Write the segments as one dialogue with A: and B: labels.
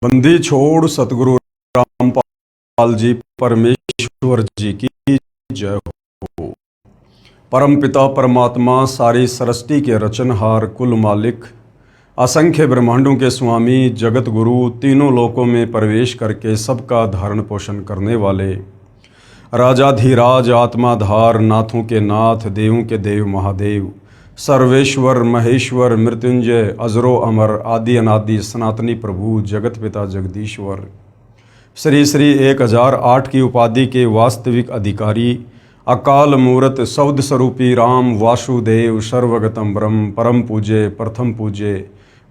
A: बंदी छोड़ सतगुरु रामपाल जी परमेश्वर जी की जय हो। परम पिता परमात्मा सारी सृष्टि के रचनहार कुल मालिक असंख्य ब्रह्मांडों के स्वामी जगत गुरु तीनों लोकों में प्रवेश करके सबका धारण पोषण करने वाले राजाधिराज आत्माधार नाथों के नाथ देवों के देव महादेव सर्वेश्वर महेश्वर मृत्युंजय अजरो अमर आदि अनादि सनातनी प्रभु जगत पिता जगदीश्वर श्री श्री 1008 की उपाधि के वास्तविक अधिकारी अकाल मूरत सौद स्वरूपी राम वासुदेव सर्वगतम ब्रह्म परम पूज्य प्रथम पूज्य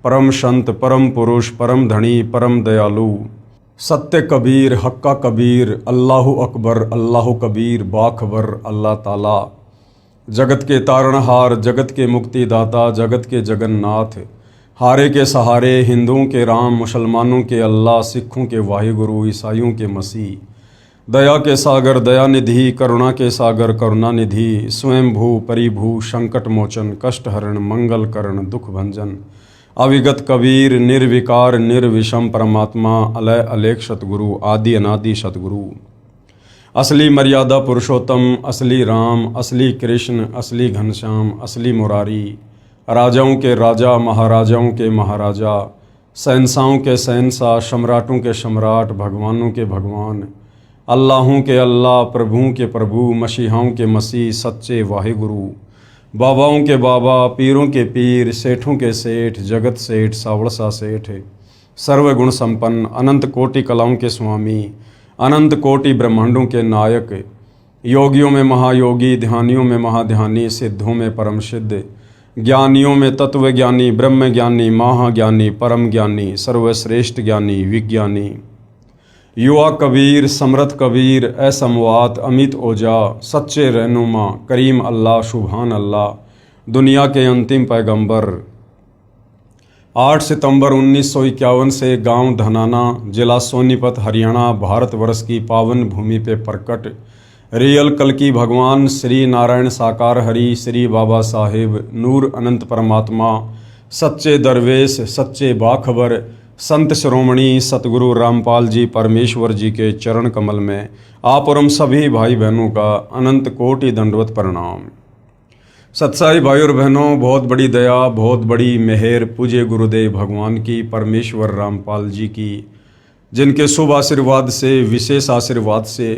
A: परम संत परम पुरुष परम धनी परम दयालु सत्य कबीर हक्का कबीर अल्लाहु अकबर अल्लाहु कबीर बाखबर अल्लाह ताला जगत के तारणहार जगत के मुक्तिदाता जगत के जगन्नाथ हारे के सहारे हिंदुओं के राम मुसलमानों के अल्लाह सिखों के वाहिगुरु ईसाइयों के मसीह दया के सागर दयानिधि करुणा के सागर करुणानिधि स्वयंभू परिभू संकट मोचन कष्ट हरण मंगल करण दुख भंजन अविगत कबीर निर्विकार निर्विषम परमात्मा अलय अलेख सतगुरु आदि अनादि सतगुरु असली मर्यादा पुरुषोत्तम असली राम असली कृष्ण असली घनश्याम असली मुरारी राजाओं के राजा महाराजाओं के महाराजा शहंशाहों के शहंशाह सम्राटों के सम्राट भगवानों के भगवान अल्लाहों के अल्लाह प्रभुओं के प्रभु मसीहाओं के मसीह सच्चे वाहिगुरु बाबाओं के बाबा पीरों के पीर सेठों के सेठ जगत सेठ सावड़सा सेठ सर्वगुण संपन्न अनंत कोटि कलाओं के स्वामी अनंत कोटि ब्रह्मांडों के नायक योगियों में महायोगी ध्यानियों में महाध्यानी सिद्धों में परम सिद्ध ज्ञानियों में तत्व ज्ञानी ब्रह्म ज्ञानी महाज्ञानी परम ज्ञानी सर्वश्रेष्ठ ज्ञानी विज्ञानी युवा कबीर समर्थ कबीर असमवात अमित ओजा सच्चे रहनुमा करीम अल्लाह सुभान अल्लाह दुनिया के अंतिम पैगंबर 8 सितंबर 1951 से गांव धनाना जिला सोनीपत हरियाणा भारतवर्ष की पावन भूमि पे प्रकट रियल कल की भगवान श्री नारायण साकार हरि श्री बाबा साहेब नूर अनंत परमात्मा सच्चे दरवेश सच्चे बाखबर संत श्रोमणी सतगुरु रामपाल जी परमेश्वर जी के चरण कमल में आप और हम सभी भाई बहनों का अनंत कोटि दंडवत प्रणाम। सत्साई भाई और बहनों, बहुत बड़ी दया बहुत बड़ी मेहर पूज्य गुरुदेव भगवान की परमेश्वर रामपाल जी की, जिनके शुभ आशीर्वाद से विशेष आशीर्वाद से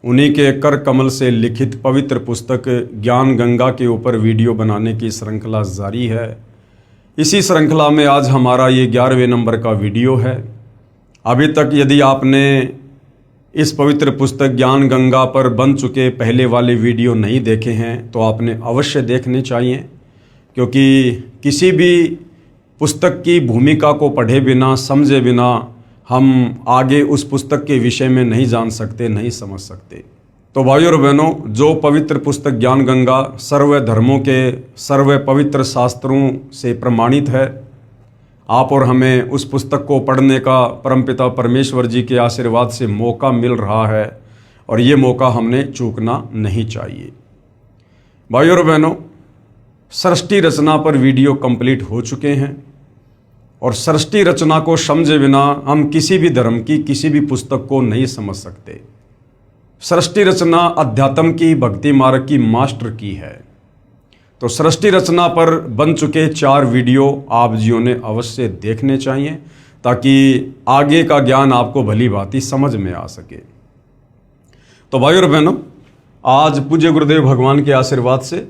A: उन्हीं के कर कमल से लिखित पवित्र पुस्तक ज्ञान गंगा के ऊपर वीडियो बनाने की श्रृंखला जारी है। इसी श्रृंखला में आज हमारा ये 11वें नंबर का वीडियो है। अभी तक यदि आपने इस पवित्र पुस्तक ज्ञान गंगा पर बन चुके पहले वाले वीडियो नहीं देखे हैं तो आपने अवश्य देखने चाहिए, क्योंकि किसी भी पुस्तक की भूमिका को पढ़े बिना समझे बिना हम आगे उस पुस्तक के विषय में नहीं जान सकते नहीं समझ सकते। तो भाइयों और बहनों, जो पवित्र पुस्तक ज्ञान गंगा सर्व धर्मों के सर्व पवित्र शास्त्रों से प्रमाणित है, आप और हमें उस पुस्तक को पढ़ने का परमपिता परमेश्वर जी के आशीर्वाद से मौका मिल रहा है और ये मौका हमने चूकना नहीं चाहिए। भाइयों और बहनों, सृष्टि रचना पर वीडियो कंप्लीट हो चुके हैं और सृष्टि रचना को समझे बिना हम किसी भी धर्म की किसी भी पुस्तक को नहीं समझ सकते। सृष्टि रचना अध्यात्म की भक्ति मार्ग की मास्टर की है। तो सृष्टि रचना पर बन चुके 4 वीडियो आप जियों ने अवश्य देखने चाहिए, ताकि आगे का ज्ञान आपको भली भांति समझ में आ सके। तो भाइयों और बहनों, आज पूज्य गुरुदेव भगवान के आशीर्वाद से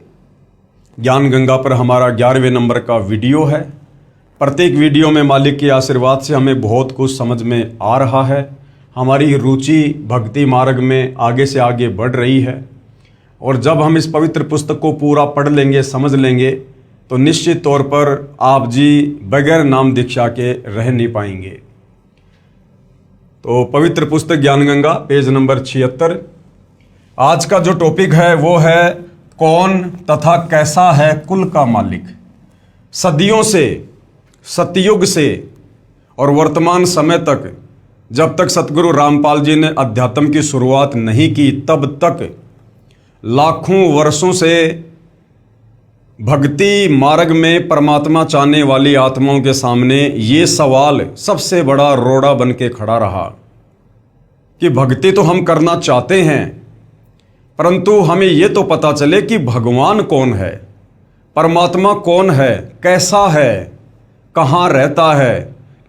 A: ज्ञान गंगा पर हमारा 11वें नंबर का वीडियो है। प्रत्येक वीडियो में मालिक के आशीर्वाद से हमें बहुत कुछ समझ में आ रहा है। हमारी रुचि भक्ति मार्ग में आगे से आगे बढ़ रही है और जब हम इस पवित्र पुस्तक को पूरा पढ़ लेंगे समझ लेंगे तो निश्चित तौर पर आप जी बगैर नाम दीक्षा के रह नहीं पाएंगे। तो पवित्र पुस्तक ज्ञान गंगा पेज नंबर 76। आज का जो टॉपिक है वो है कौन तथा कैसा है कुल का मालिक। सदियों से सतयुग से और वर्तमान समय तक, जब तक सतगुरु रामपाल जी ने अध्यात्म की शुरुआत नहीं की तब तक लाखों वर्षों से भक्ति मार्ग में परमात्मा चाहने वाली आत्माओं के सामने ये सवाल सबसे बड़ा रोड़ा बन के खड़ा रहा कि भक्ति तो हम करना चाहते हैं, परंतु हमें ये तो पता चले कि भगवान कौन है, परमात्मा कौन है, कैसा है, कहाँ रहता है,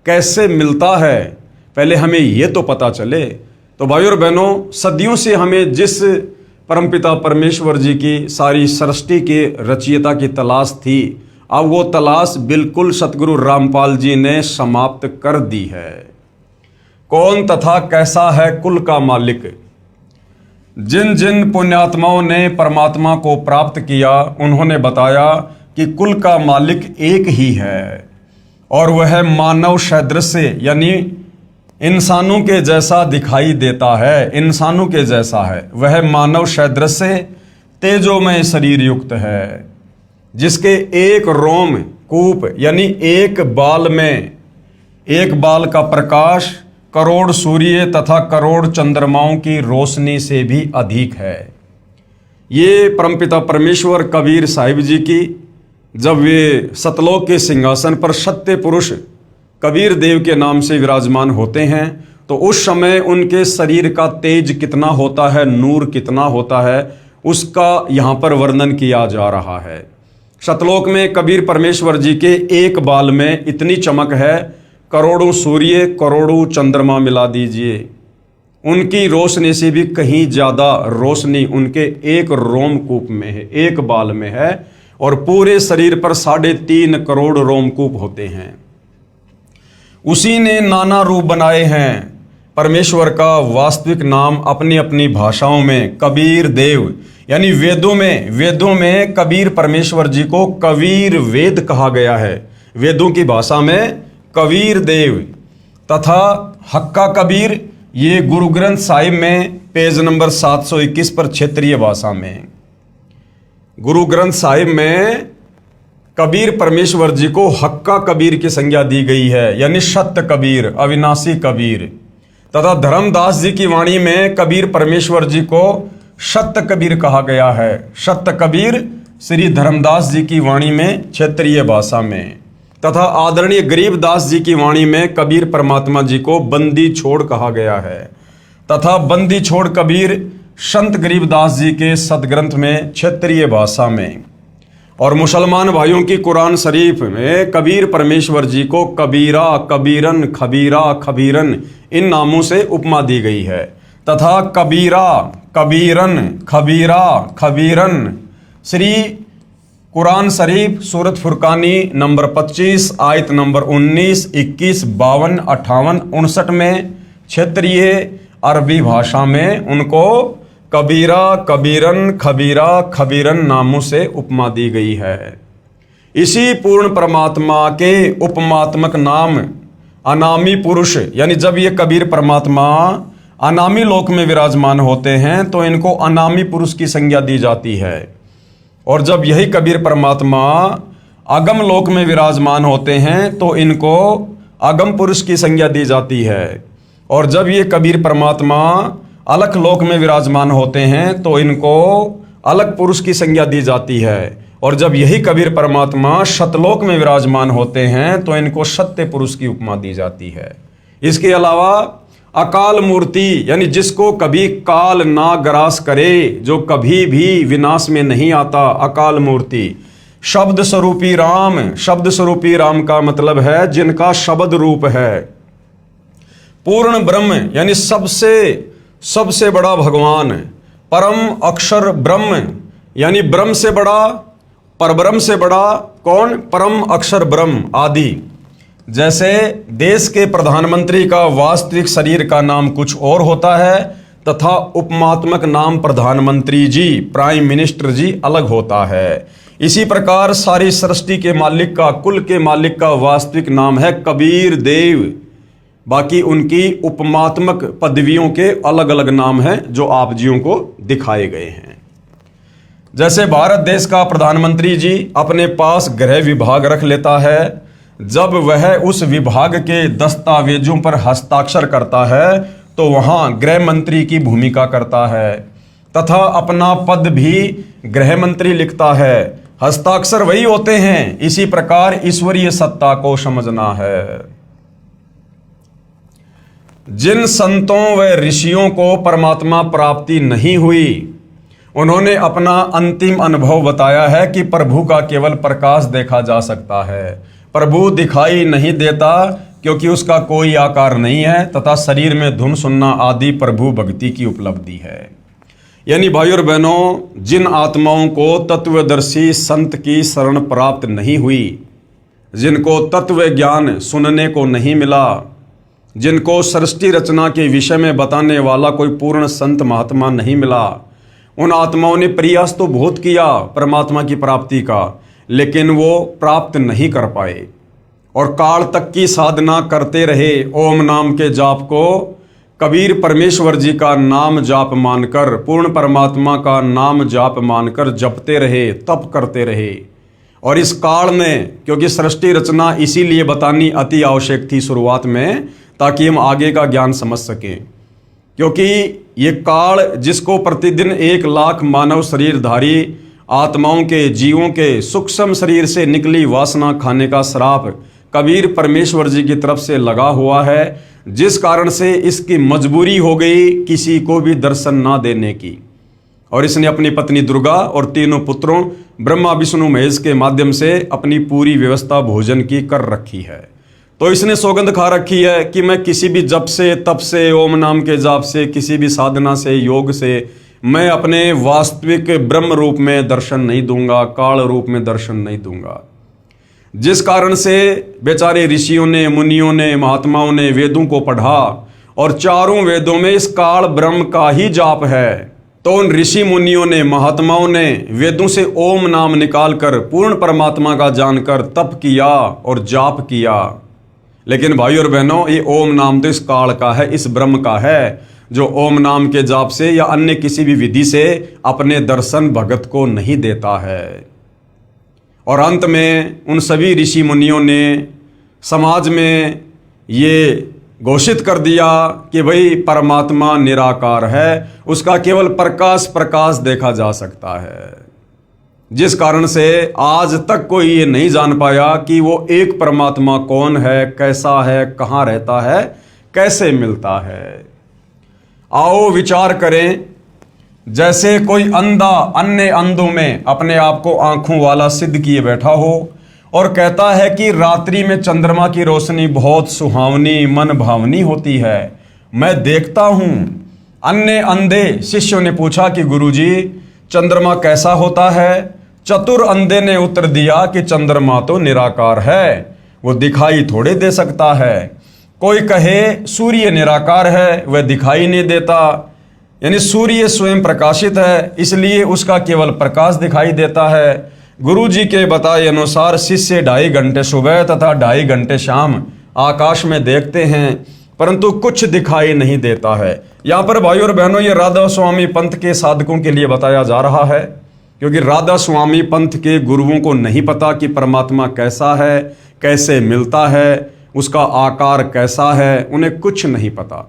A: कैसे मिलता है, पहले हमें ये तो पता चले। तो भाइयों और बहनों, सदियों से हमें जिस परमपिता परमेश्वर जी की सारी सृष्टि के रचयिता की तलाश थी, अब वो तलाश बिल्कुल सतगुरु रामपाल जी ने समाप्त कर दी है। कौन तथा कैसा है कुल का मालिक? जिन जिन पुण्यात्माओं ने परमात्मा को प्राप्त किया, उन्होंने बताया कि कुल का मालिक एक ही है और वह मानव सदृश यानी इंसानों के जैसा दिखाई देता है, इंसानों के जैसा है। वह मानव सदृश तेजोमय शरीर युक्त है, जिसके एक रोम कूप यानी एक बाल में एक बाल का प्रकाश करोड़ सूर्य तथा करोड़ चंद्रमाओं की रोशनी से भी अधिक है। ये परमपिता परमेश्वर कबीर साहिब जी की जब वे सतलोक के सिंहासन पर सत्य पुरुष कबीर देव के नाम से विराजमान होते हैं, तो उस समय उनके शरीर का तेज कितना होता है, नूर कितना होता है, उसका यहाँ पर वर्णन किया जा रहा है। सतलोक में कबीर परमेश्वर जी के एक बाल में इतनी चमक है, करोड़ों सूर्य करोड़ों चंद्रमा मिला दीजिए, उनकी रोशनी से भी कहीं ज़्यादा रोशनी उनके एक रोमकूप में है, एक बाल में है, और पूरे शरीर पर 3.5 करोड़ रोमकूप होते हैं। उसी ने नाना रूप बनाए हैं। परमेश्वर का वास्तविक नाम अपनी अपनी भाषाओं में कबीर देव यानी वेदों में कबीर परमेश्वर जी को कबीर वेद कहा गया है, वेदों की भाषा में कबीर देव। तथा हक्का कबीर ये गुरु ग्रंथ साहिब में पेज नंबर 721 पर क्षेत्रीय भाषा में गुरु ग्रंथ साहिब में कबीर परमेश्वर जी को हक्का कबीर की संज्ञा दी गई है, यानी सत्य कबीर, अविनाशी कबीर। तथा धर्मदास जी की वाणी में कबीर परमेश्वर जी को सत्य कबीर कहा गया है, सत्य कबीर श्री धर्मदास जी की वाणी में क्षेत्रीय भाषा में। तथा आदरणीय गरीबदास जी की वाणी में कबीर परमात्मा जी को बंदी छोड़ कहा गया है। तथा बंदी छोड़ कबीर संत गरीबदास जी के सदग्रंथ में क्षेत्रीय भाषा में। और मुसलमान भाइयों की कुरान शरीफ में कबीर परमेश्वर जी को कबीरा, कबीरन, खबीरा, खबीरन इन नामों से उपमा दी गई है। तथा कबीरा, कबीरन, खबीरा, खबीरन श्री कुरान शरीफ सूरत फुरकानी नंबर 25 आयत नंबर 19, 21, 52, 58, 59 में क्षेत्रीय अरबी भाषा में उनको कबीरा, कबीरन, खबीरा, खबीरन नामों से उपमा दी गई है। इसी पूर्ण परमात्मा के उपमात्मक नाम अनामी पुरुष, यानी जब ये कबीर परमात्मा अनामी लोक में विराजमान होते हैं तो इनको अनामी पुरुष की संज्ञा दी जाती है। और जब यही कबीर परमात्मा अगम लोक में विराजमान होते हैं तो इनको अगम पुरुष की संज्ञा दी जाती है। और जब ये कबीर परमात्मा अलख लोक में विराजमान होते हैं तो इनको अलग पुरुष की संज्ञा दी जाती है। और जब यही कबीर परमात्मा सतलोक में विराजमान होते हैं तो इनको सत्य पुरुष की उपमा दी जाती है। इसके अलावा अकाल मूर्ति, यानी जिसको कभी काल ना ग्रास करे, जो कभी भी विनाश में नहीं आता, अकाल मूर्ति। शब्द स्वरूपी राम, शब्द स्वरूपी राम का मतलब है जिनका शब्द रूप है। पूर्ण ब्रह्म, यानी सबसे बड़ा भगवान। परम अक्षर ब्रह्म, यानी ब्रह्म से बड़ा, परब्रह्म से बड़ा कौन? परम अक्षर ब्रह्म आदि। जैसे देश के प्रधानमंत्री का वास्तविक शरीर का नाम कुछ और होता है तथा उपमात्मक नाम प्रधानमंत्री जी, प्राइम मिनिस्टर जी अलग होता है। इसी प्रकार सारी सृष्टि के मालिक का, कुल के मालिक का वास्तविक नाम है कबीर देव। बाकी उनकी उपमात्मक पदवियों के अलग अलग नाम हैं जो आप जियों को दिखाए गए हैं। जैसे भारत देश का प्रधानमंत्री जी अपने पास गृह विभाग रख लेता है, जब वह उस विभाग के दस्तावेजों पर हस्ताक्षर करता है तो वहां गृह मंत्री की भूमिका करता है। तथा अपना पद भी गृह मंत्री लिखता है। हस्ताक्षर वही होते हैं। इसी प्रकार ईश्वरीय सत्ता को समझना है। जिन संतों व ऋषियों को परमात्मा प्राप्ति नहीं हुई, उन्होंने अपना अंतिम अनुभव बताया है कि प्रभु का केवल प्रकाश देखा जा सकता है। प्रभु दिखाई नहीं देता क्योंकि उसका कोई आकार नहीं है तथा शरीर में धुन सुनना आदि प्रभु भक्ति की उपलब्धि है। यानी भाइयों और बहनों, जिन आत्माओं को तत्वदर्शी संत की शरण प्राप्त नहीं हुई, जिनको तत्व ज्ञान सुनने को नहीं मिला, जिनको सृष्टि रचना के विषय में बताने वाला कोई पूर्ण संत महात्मा नहीं मिला, उन आत्माओं ने प्रयास तो बहुत किया परमात्मा की प्राप्ति का, लेकिन वो प्राप्त नहीं कर पाए और काल तक की साधना करते रहे। ओम नाम के जाप को कबीर परमेश्वर जी का नाम जाप मानकर, पूर्ण परमात्मा का नाम जाप मानकर जपते रहे, तप करते रहे। और इस काल में, क्योंकि सृष्टि रचना इसीलिए बतानी अति आवश्यक थी शुरुआत में, ताकि हम आगे का ज्ञान समझ सकें। क्योंकि ये काल जिसको प्रतिदिन 1 लाख मानव शरीरधारी आत्माओं के, जीवों के सूक्ष्म शरीर से निकली वासना खाने का श्राप कबीर परमेश्वर जी की तरफ से लगा हुआ है, जिस कारण से इसकी मजबूरी हो गई किसी को भी दर्शन ना देने की। और इसने अपनी पत्नी दुर्गा और तीनों पुत्रों ब्रह्मा विष्णु महेश के माध्यम से अपनी पूरी व्यवस्था भोजन की कर रखी है। तो इसने सौगंध खा रखी है कि मैं किसी भी जप से, तप से, ओम नाम के जाप से, किसी भी साधना से, योग से मैं अपने वास्तविक ब्रह्म रूप में दर्शन नहीं दूंगा, काल रूप में दर्शन नहीं दूंगा। जिस कारण से बेचारे ऋषियों ने, मुनियों ने, महात्माओं ने वेदों को पढ़ा और चारों वेदों में इस काल ब्रह्म का ही जाप है। तो उन ऋषि मुनियों ने, महात्माओं ने वेदों से ओम नाम निकालकर पूर्ण परमात्मा का जानकर तप किया और जाप किया। लेकिन भाइयों और बहनों, ये ओम नाम तो इस काल का है, इस ब्रह्म का है, जो ओम नाम के जाप से या अन्य किसी भी विधि से अपने दर्शन भगत को नहीं देता है। और अंत में उन सभी ऋषि मुनियों ने समाज में ये घोषित कर दिया कि भाई परमात्मा निराकार है, उसका केवल प्रकाश देखा जा सकता है। जिस कारण से आज तक कोई ये नहीं जान पाया कि वो एक परमात्मा कौन है, कैसा है, कहाँ रहता है, कैसे मिलता है। आओ विचार करें, जैसे कोई अंधा अन्य अंधों में अपने आप को आंखों वाला सिद्ध किए बैठा हो और कहता है कि रात्रि में चंद्रमा की रोशनी बहुत सुहावनी, मन भावनी होती है, मैं देखता हूं। अन्य अंधे शिष्यों ने पूछा कि गुरुजी, चंद्रमा कैसा होता है? चतुर अंधे ने उत्तर दिया कि चंद्रमा तो निराकार है, वो दिखाई थोड़े दे सकता है। कोई कहे सूर्य निराकार है, वह दिखाई नहीं देता, यानी सूर्य स्वयं प्रकाशित है, इसलिए उसका केवल प्रकाश दिखाई देता है। गुरु जी के बताए अनुसार शिष्य 2.5 घंटे सुबह तथा 2.5 घंटे शाम आकाश में देखते हैं, परंतु कुछ दिखाई नहीं देता है। यहाँ पर भाइयों और बहनों, ये राधा स्वामी पंथ के साधकों के लिए बताया जा रहा है, क्योंकि राधा स्वामी पंथ के गुरुओं को नहीं पता कि परमात्मा कैसा है, कैसे मिलता है, उसका आकार कैसा है, उन्हें कुछ नहीं पता।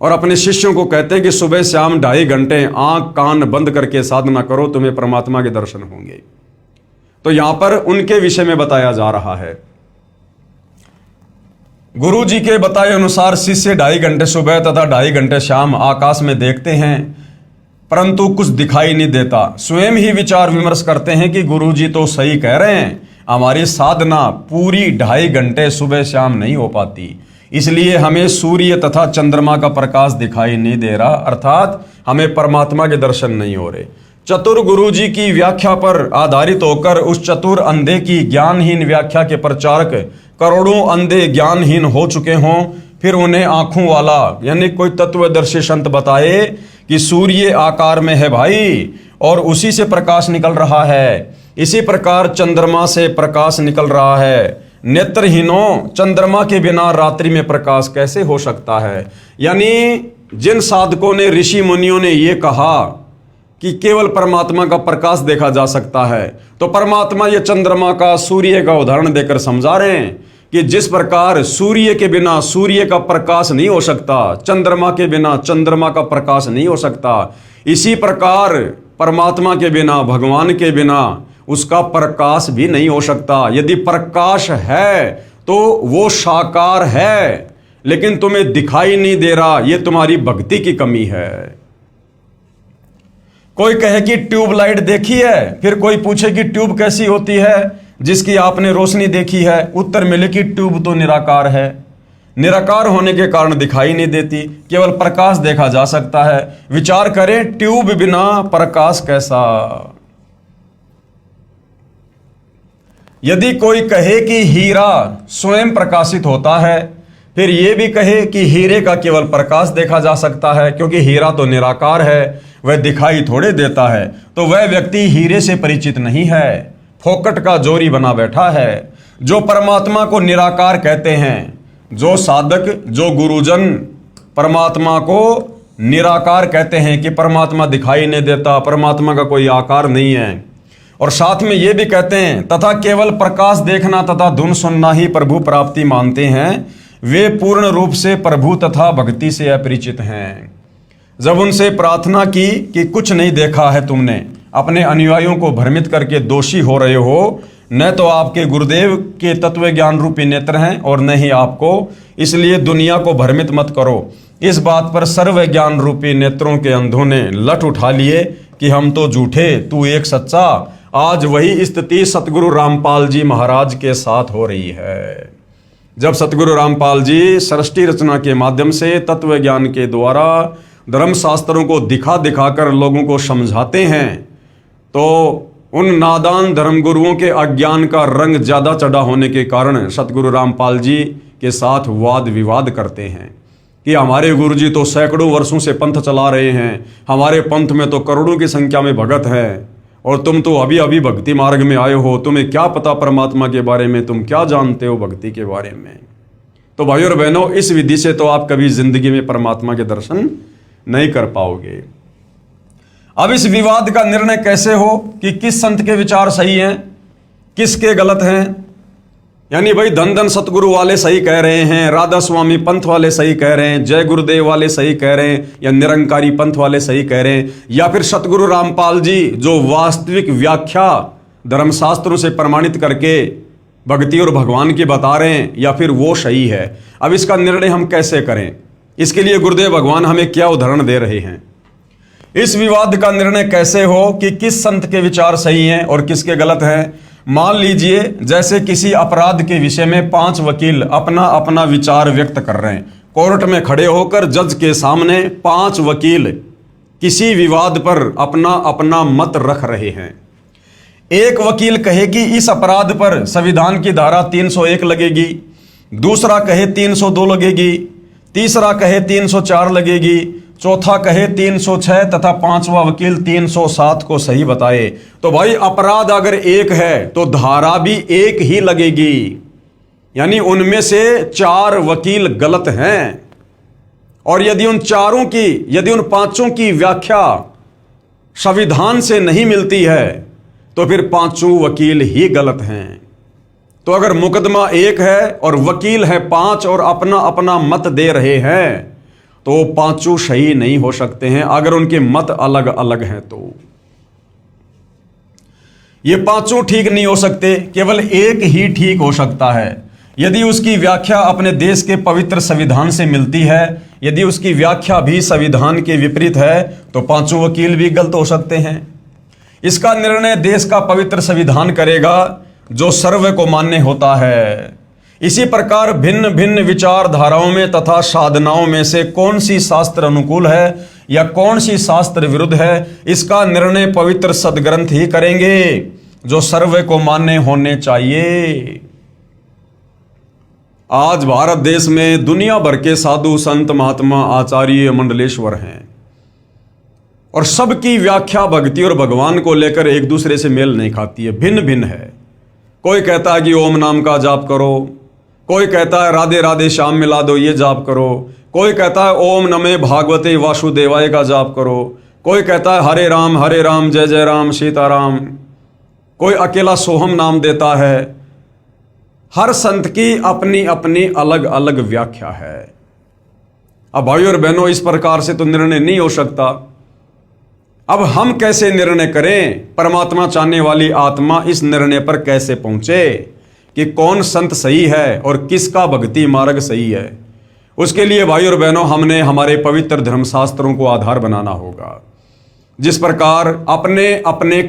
A: और अपने शिष्यों को कहते हैं कि सुबह शाम 2.5 घंटे आंख कान बंद करके साधना करो, तुम्हें परमात्मा के दर्शन होंगे। तो यहां पर उनके विषय में बताया जा रहा है। गुरु जी के बताए अनुसार शिष्य 2.5 घंटे सुबह तथा 2.5 घंटे शाम आकाश में देखते हैं, परंतु कुछ दिखाई नहीं देता। स्वयं ही विचार विमर्श करते हैं कि गुरु जी तो सही कह रहे हैं, हमारी साधना पूरी 2.5 घंटे सुबह शाम नहीं हो पाती, इसलिए हमें सूर्य तथा चंद्रमा का प्रकाश दिखाई नहीं दे रहा, अर्थात हमें परमात्मा के दर्शन नहीं हो रहे। चतुर गुरु जी की व्याख्या पर आधारित होकर उस चतुर अंधे की ज्ञानहीन व्याख्या के प्रचारक करोड़ों अंधे ज्ञानहीन हो चुके हों, फिर उन्हें आंखों वाला यानी कोई तत्वदर्शी संत बताए कि सूर्य आकार में है भाई और उसी से प्रकाश निकल रहा है, इसी प्रकार चंद्रमा से प्रकाश निकल रहा है। नेत्रहीनों, चंद्रमा के बिना रात्रि में प्रकाश कैसे हो सकता है? यानी जिन साधकों ने, ऋषि मुनियों ने ये कहा कि केवल परमात्मा का प्रकाश देखा जा सकता है, तो परमात्मा ये चंद्रमा का, सूर्य का उदाहरण देकर समझा रहे हैं कि जिस प्रकार सूर्य के बिना सूर्य का प्रकाश नहीं हो सकता, चंद्रमा के बिना चंद्रमा का प्रकाश नहीं हो सकता, इसी प्रकार परमात्मा के बिना, भगवान के बिना, उसका प्रकाश भी नहीं हो सकता। यदि प्रकाश है तो वो साकार है, लेकिन तुम्हें दिखाई नहीं दे रहा, ये तुम्हारी भक्ति की कमी है। कोई कहे कि ट्यूबलाइट देखी है, फिर कोई पूछे कि ट्यूब कैसी होती है जिसकी आपने रोशनी देखी है, उत्तर मिले कि ट्यूब तो निराकार है। निराकार होने के कारण दिखाई नहीं देती, केवल प्रकाश देखा जा सकता है। विचार करें, ट्यूब बिना प्रकाश कैसा। यदि कोई कहे कि हीरा स्वयं प्रकाशित होता है, फिर यह भी कहे कि हीरे का केवल प्रकाश देखा जा सकता है, क्योंकि हीरा तो निराकार है, वह दिखाई थोड़े देता है, तो वह व्यक्ति हीरे से परिचित नहीं है, फोकट का जोरी बना बैठा है। जो परमात्मा को निराकार कहते हैं, जो साधक, जो गुरुजन परमात्मा को निराकार कहते हैं कि परमात्मा दिखाई नहीं देता, परमात्मा का कोई आकार नहीं है, और साथ में ये भी कहते हैं तथा केवल प्रकाश देखना तथा धुन सुनना ही प्रभु प्राप्ति मानते हैं, वे पूर्ण रूप से प्रभु तथा भक्ति से अपरिचित हैं। जब उनसे प्रार्थना की कि कुछ नहीं देखा है तुमने, अपने अनुयायियों को भ्रमित करके दोषी हो रहे हो, न तो आपके गुरुदेव के तत्व ज्ञान रूपी नेत्र हैं और न ही आपको, इसलिए दुनिया को भ्रमित मत करो। इस बात पर सर्व ज्ञान रूपी नेत्रों के अंधों ने लठ उठा लिए कि हम तो झूठे, तू एक सच्चा। आज वही स्थिति सतगुरु रामपाल जी महाराज के साथ हो रही है। जब सतगुरु रामपाल जी सृष्टि रचना के माध्यम से तत्व ज्ञान के द्वारा धर्म शास्त्रों को दिखा दिखाकर लोगों को समझाते हैं, तो उन नादान धर्मगुरुओं के अज्ञान का रंग ज्यादा चढ़ा होने के कारण सतगुरु रामपाल जी के साथ वाद विवाद करते हैं कि हमारे गुरु जी तो सैकड़ों वर्षों से पंथ चला रहे हैं, हमारे पंथ में तो करोड़ों की संख्या में भगत हैं, और तुम तो अभी अभी भक्ति मार्ग में आए हो, तुम्हें क्या पता परमात्मा के बारे में, तुम क्या जानते हो भक्ति के बारे में। तो भाइयों और बहनों, इस विधि से तो आप कभी जिंदगी में परमात्मा के दर्शन नहीं कर पाओगे। अब इस विवाद का निर्णय कैसे हो कि किस संत के विचार सही हैं, किसके गलत हैं। यानी भाई धन धन सतगुरु वाले सही कह रहे हैं, राधा स्वामी पंथ वाले सही कह रहे हैं, जय गुरुदेव वाले सही कह रहे हैं, या निरंकारी पंथ वाले सही कह रहे हैं, या फिर सतगुरु रामपाल जी जो वास्तविक व्याख्या धर्मशास्त्रों से प्रमाणित करके भक्ति और भगवान की बता रहे हैं, या फिर वो सही है। अब इसका निर्णय हम कैसे करें, इसके लिए गुरुदेव भगवान हमें क्या उदाहरण दे रहे हैं। इस विवाद का निर्णय कैसे हो कि किस संत के विचार सही हैं और किसके गलत हैं। मान लीजिए जैसे किसी अपराध के विषय में 5 वकील अपना अपना विचार व्यक्त कर रहे हैं, कोर्ट में खड़े होकर जज के सामने 5 वकील किसी विवाद पर अपना अपना मत रख रहे हैं। एक वकील कहे कि इस अपराध पर संविधान की धारा 301 लगेगी, दूसरा कहे 302 लगेगी, तीसरा कहे 304 लगेगी, चौथा कहे 306 तथा 5वां वकील 307 को सही बताए। तो भाई अपराध अगर एक है तो धारा भी एक ही लगेगी, यानी उनमें से 4 वकील गलत हैं। और यदि उन 5 की व्याख्या संविधान से नहीं मिलती है तो फिर 5 वकील ही गलत हैं। तो अगर मुकदमा एक है और वकील है 5 और अपना अपना मत दे रहे हैं, तो 5 सही नहीं हो सकते हैं अगर उनके मत अलग अलग हैं। तो ये 5 ठीक नहीं हो सकते, केवल एक ही ठीक हो सकता है। यदि उसकी व्याख्या अपने देश के पवित्र संविधान से मिलती है, यदि उसकी व्याख्या भी संविधान के विपरीत है, तो 5 वकील भी गलत हो सकते हैं। इसका निर्णय देश का पवित्र संविधान करेगा जो सर्व को मान्य होता है। इसी प्रकार भिन्न भिन्न विचारधाराओं में तथा साधनाओं में से कौन सी शास्त्र अनुकूल है या कौन सी शास्त्र विरुद्ध है, इसका निर्णय पवित्र सदग्रंथ ही करेंगे जो सर्व को मान्य होने चाहिए। आज भारत देश में दुनिया भर के साधु संत महात्मा आचार्य मंडलेश्वर हैं, और सबकी व्याख्या भक्ति और भगवान को लेकर एक दूसरे से मेल नहीं खाती है, भिन्न भिन्न है। कोई कहता है कि ओम नाम का जाप करो, कोई कहता है राधे राधे श्याम मिला दो ये जाप करो, कोई कहता है ओम नमे भागवते वासुदेवाय का जाप करो, कोई कहता है हरे राम जय जय राम सीताराम, कोई अकेला सोहम नाम देता है। हर संत की अपनी अपनी अलग अलग व्याख्या है। अब भाइयों और बहनों, इस प्रकार से तो निर्णय नहीं हो सकता। अब हम कैसे निर्णय करें, परमात्मा चाहने वाली आत्मा इस निर्णय पर कैसे पहुंचे कि कौन संत सही है और किसका भक्ति मार्ग सही है। उसके लिए भाई और बहनों, हमने हमारे पवित्र धर्मशास्त्रों को आधार बनाना होगा। जिस प्रकार अपने अपने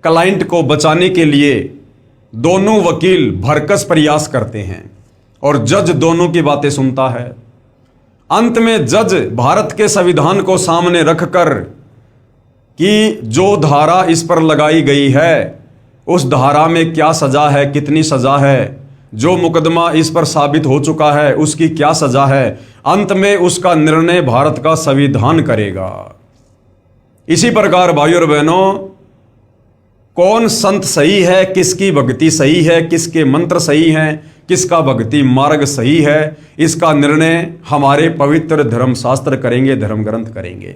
A: क्लाइंट को बचाने के लिए दोनों वकील भरकस प्रयास करते हैं और जज दोनों की बातें सुनता है, अंत में जज भारत के संविधान को सामने रखकर कि जो धारा इस पर लगाई गई है उस धारा में क्या सजा है, कितनी सजा है, जो मुकदमा इस पर साबित हो चुका है उसकी क्या सजा है, अंत में उसका निर्णय भारत का संविधान करेगा। इसी प्रकार भाई और बहनों, कौन संत सही है, किसकी भक्ति सही है, किसके मंत्र सही हैं, किसका भक्ति मार्ग सही है, इसका निर्णय हमारे पवित्र धर्मशास्त्र करेंगे, धर्म ग्रंथ करेंगे।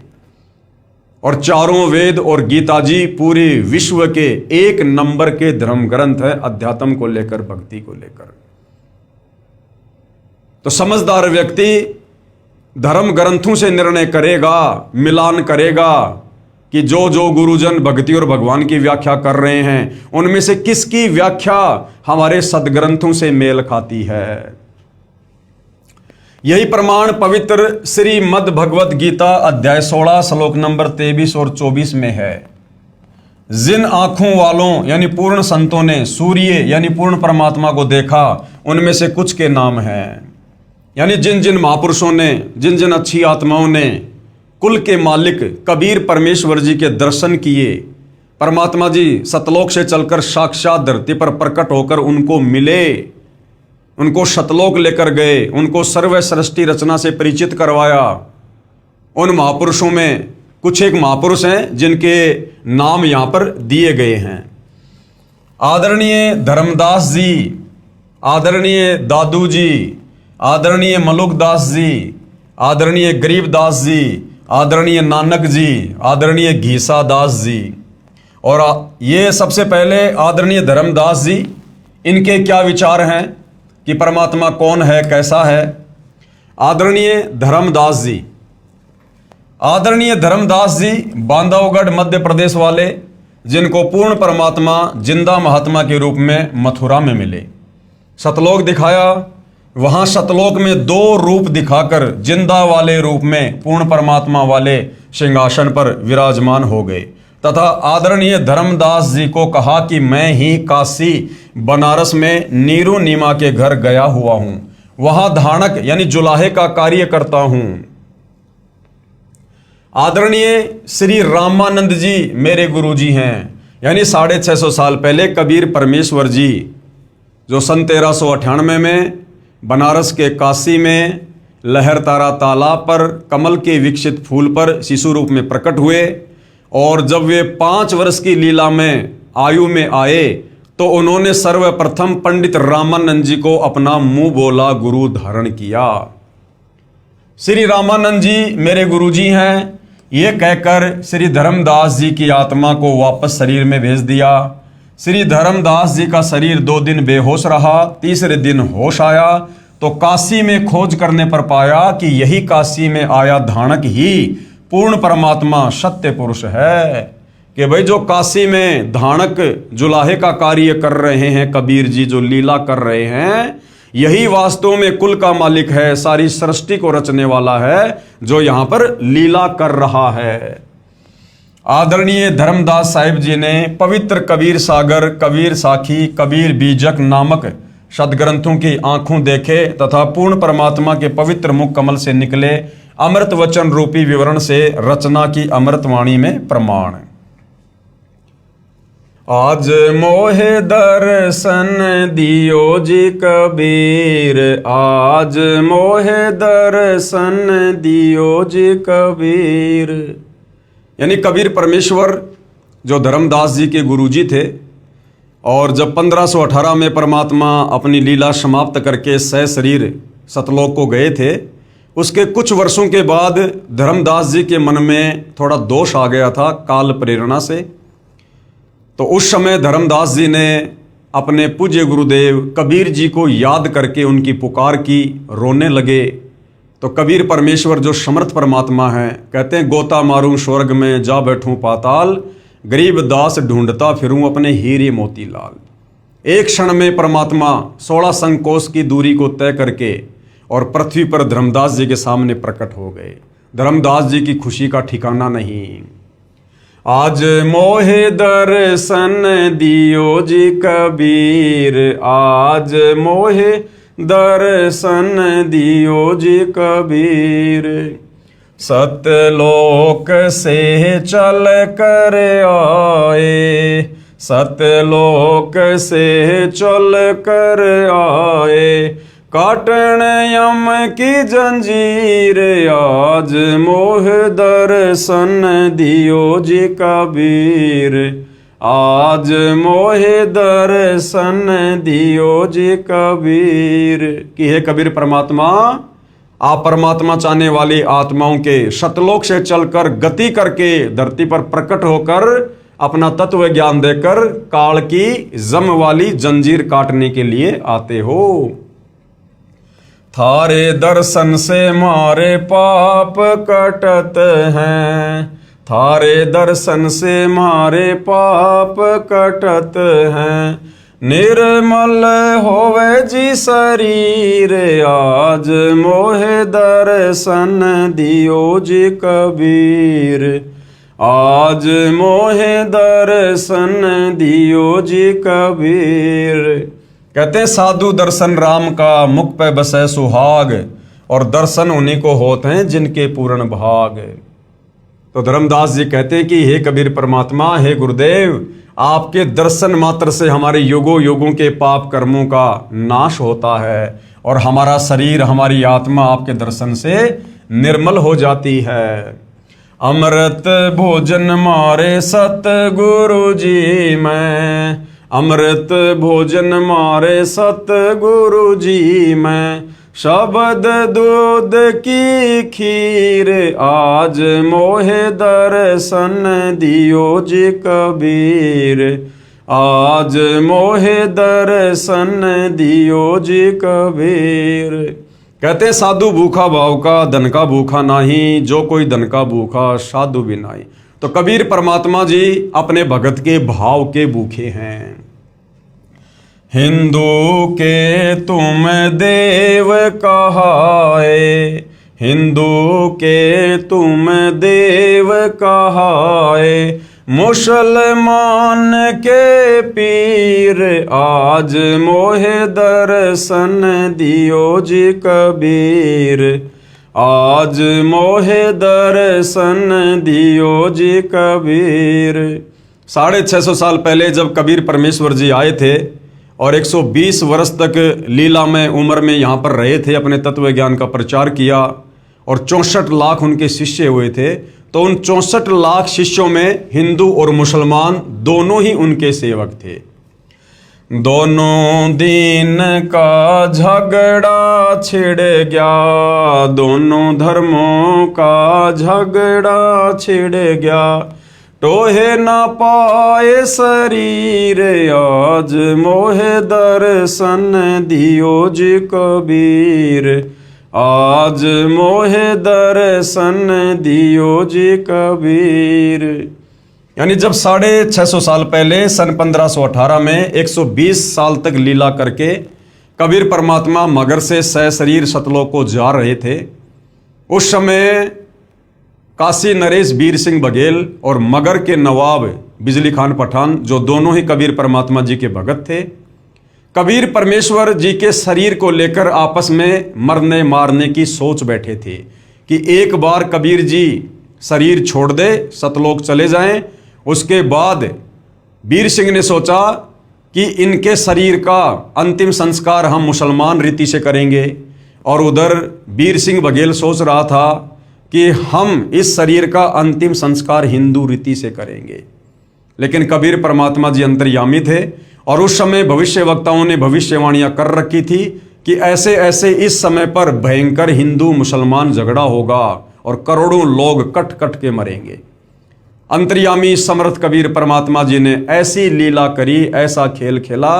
A: और चारों वेद और गीता जी पूरे विश्व के एक नंबर के धर्म ग्रंथ है, अध्यात्म को लेकर, भक्ति को लेकर। तो समझदार व्यक्ति धर्म ग्रंथों से निर्णय करेगा, मिलान करेगा कि जो जो गुरुजन भक्ति और भगवान की व्याख्या कर रहे हैं उनमें से किसकी व्याख्या हमारे सदग्रंथों से मेल खाती है। यही प्रमाण पवित्र श्रीमद् भगवत गीता अध्याय 16 श्लोक नंबर 23 और 24 में है। जिन आंखों वालों यानी पूर्ण संतों ने सूर्य यानी पूर्ण परमात्मा को देखा उनमें से कुछ के नाम हैं। यानी जिन जिन महापुरुषों ने, जिन जिन अच्छी आत्माओं ने कुल के मालिक कबीर परमेश्वर जी के दर्शन किए, परमात्मा जी सतलोक से चलकर साक्षात धरती पर प्रकट होकर उनको मिले, उनको सतलोक लेकर गए, उनको सर्व सृष्टि रचना से परिचित करवाया। उन महापुरुषों में कुछ एक महापुरुष हैं जिनके नाम यहाँ पर दिए गए हैं। आदरणीय धर्मदास जी, आदरणीय दादू जी, आदरणीय मलुकदास जी, आदरणीय गरीबदास जी, आदरणीय नानक जी, आदरणीय घीसा दास जी। और ये सबसे पहले आदरणीय धर्मदास जी, इनके क्या विचार हैं कि परमात्मा कौन है, कैसा है। आदरणीय धर्मदास जी, आदरणीय धर्मदास जी बांधवगढ़ मध्य प्रदेश वाले, जिनको पूर्ण परमात्मा जिंदा महात्मा के रूप में मथुरा में मिले, सतलोक दिखाया, वहां सतलोक में दो रूप दिखाकर जिंदा वाले रूप में पूर्ण परमात्मा वाले सिंहासन पर विराजमान हो गए। तथा आदरणीय धर्मदास जी को कहा कि मैं ही काशी बनारस में नीरू नीमा के घर गया हुआ हूं, वहां धानक यानी जुलाहे का कार्य करता हूं। आदरणीय श्री रामानंद जी मेरे गुरु जी हैं, यानी 650 साल पहले कबीर परमेश्वर जी जो सन 1398 में बनारस के काशी में लहरतारा तालाब पर कमल के विकसित फूल पर शिशु रूप में प्रकट हुए। और जब वे 5 वर्ष की लीला में आयु में आए तो उन्होंने सर्वप्रथम पंडित रामानंद जी को अपना मुंह बोला गुरु धारण किया। श्री रामानंद जी मेरे गुरु जी हैं, ये कहकर श्री धर्मदास जी की आत्मा को वापस शरीर में भेज दिया। श्री धर्मदास जी का शरीर 2 दिन बेहोश रहा, तीसरे दिन होश आया तो काशी में खोज करने पर पाया कि यही काशी में आया धानक ही पूर्ण परमात्मा सत्य पुरुष है। कि भाई जो काशी में धानक जुलाहे का कार्य कर रहे हैं, कबीर जी जो लीला कर रहे हैं, यही वास्तव में कुल का मालिक है, सारी सृष्टि को रचने वाला है, जो यहाँ पर लीला कर रहा है। आदरणीय धर्मदास साहिब जी ने पवित्र कबीर सागर, कबीर साखी, कबीर बीजक नामक सदग्रंथों की आंखों देखे तथा पूर्ण परमात्मा के पवित्र मुख कमल से निकले अमृत वचन रूपी विवरण से रचना की अमृतवाणी में प्रमाण। आज मोहे दर्शन दियो जी कबीर, आज मोहे दर्शन दियो जी कबीर। यानी कबीर परमेश्वर जो धर्मदास जी के गुरुजी थे, और जब 1518 में परमात्मा अपनी लीला समाप्त करके सशरीर सतलोक को गए थे, उसके कुछ वर्षों के बाद धर्मदास जी के मन में थोड़ा दोष आ गया था काल प्रेरणा से। तो उस समय धर्मदास जी ने अपने पूज्य गुरुदेव कबीर जी को याद करके उनकी पुकार की, रोने लगे, तो कबीर परमेश्वर जो समर्थ परमात्मा है, कहते हैं गोता मारूं स्वर्ग में जा बैठूं पाताल, गरीब दास ढूंढता फिरूं अपने हीरे मोती लाल। एक क्षण में परमात्मा 16 संकोश की दूरी को तय करके और पृथ्वी पर धर्मदास जी के सामने प्रकट हो गए। धर्मदास जी की खुशी का ठिकाना नहीं। आज मोहे दर्शन दियो जी कबीर, आज मोहे दर्शन दियो जी कबीर, सतलोक से चल कर आए, सतलोक से चल कर आए, काटन यम की जंजीर, आज मोह दर्शन दियो जी कबीर, आज मोहे दर्शन दियो जी कबीर। कि हे कबीर परमात्मा, आप परमात्मा चाहने वाली आत्माओं के शतलोक से चलकर गति करके धरती पर प्रकट होकर अपना तत्व ज्ञान देकर काल की जम वाली जंजीर काटने के लिए आते हो। थारे दर्शन से मारे पाप कटत हैं, थारे दर्शन से मारे पाप कटत हैं, निर्मल होवे जी शरीर, आज मोहे दर्शन दियो जी कबीर, आज मोहे दर्शन दियो जी कबीर। कहते साधु दर्शन राम का मुख पे बसे सुहाग, और दर्शन उन्हीं को होते हैं जिनके पूर्ण भाग। तो धर्मदास जी कहते हैं कि हे कबीर परमात्मा, हे गुरुदेव, आपके दर्शन मात्र से हमारे युगों युगों के पाप कर्मों का नाश होता है और हमारा शरीर, हमारी आत्मा आपके दर्शन से निर्मल हो जाती है। अमृत भोजन मारे सतगुरु जी मैं, अमृत भोजन मारे सतगुरु जी मैं, शब्द दूध की खीर, आज मोहे दर्शन दियो जी कबीर, आज मोहे दर्शन दियो जी कबीर। कहते साधु भूखा भाव का, धन का भूखा नाही, जो कोई धन का भूखा साधु भी नाही। तो कबीर परमात्मा जी अपने भगत के भाव के भूखे हैं। हिंदू के तुम देव कहाए, हिंदू के तुम देव कहाए, मुसलमान के पीर, आज मोहे दर्शन दियो जी कबीर, आज मोहे दर्शन दियो जी कबीर। 650 साल पहले जब कबीर परमेश्वर जी आए थे और 120 वर्ष तक लीला में उम्र में यहाँ पर रहे थे, अपने तत्व ज्ञान का प्रचार किया और 64 लाख उनके शिष्य हुए थे। तो उन 64 लाख शिष्यों में हिंदू और मुसलमान दोनों ही उनके सेवक थे। दोनों दिन का झगड़ा छिड़ गया, दोनों धर्मों का झगड़ा छिड़ गया, टोहे ना पाए शरीर, आज मोहे दर्शन दियो जी कबीर, आज मोहे दर्शन दियो जी कबीर। यानी जब 650 साल पहले सन 1518 में 120 साल तक लीला करके कबीर परमात्मा मगर से सशरीर सतलोक को जा रहे थे, उस समय काशी नरेश वीर सिंह बघेल और मगर के नवाब बिजली खान पठान, जो दोनों ही कबीर परमात्मा जी के भगत थे, कबीर परमेश्वर जी के शरीर को लेकर आपस में मरने मारने की सोच बैठे थे कि एक बार कबीर जी शरीर छोड़ दे, सतलोक चले जाएं। उसके बाद वीर सिंह ने सोचा कि इनके शरीर का अंतिम संस्कार हम मुसलमान रीति से करेंगे, और उधर वीर सिंह बघेल सोच रहा था कि हम इस शरीर का अंतिम संस्कार हिंदू रीति से करेंगे। लेकिन कबीर परमात्मा जी अंतर्यामी थे और उस समय भविष्य वक्ताओं ने भविष्यवाणियां कर रखी थी कि ऐसे ऐसे इस समय पर भयंकर हिंदू मुसलमान झगड़ा होगा और करोड़ों लोग कट कट के मरेंगे। अंतर्यामी समर्थ कबीर परमात्मा जी ने ऐसी लीला करी, ऐसा खेल खेला,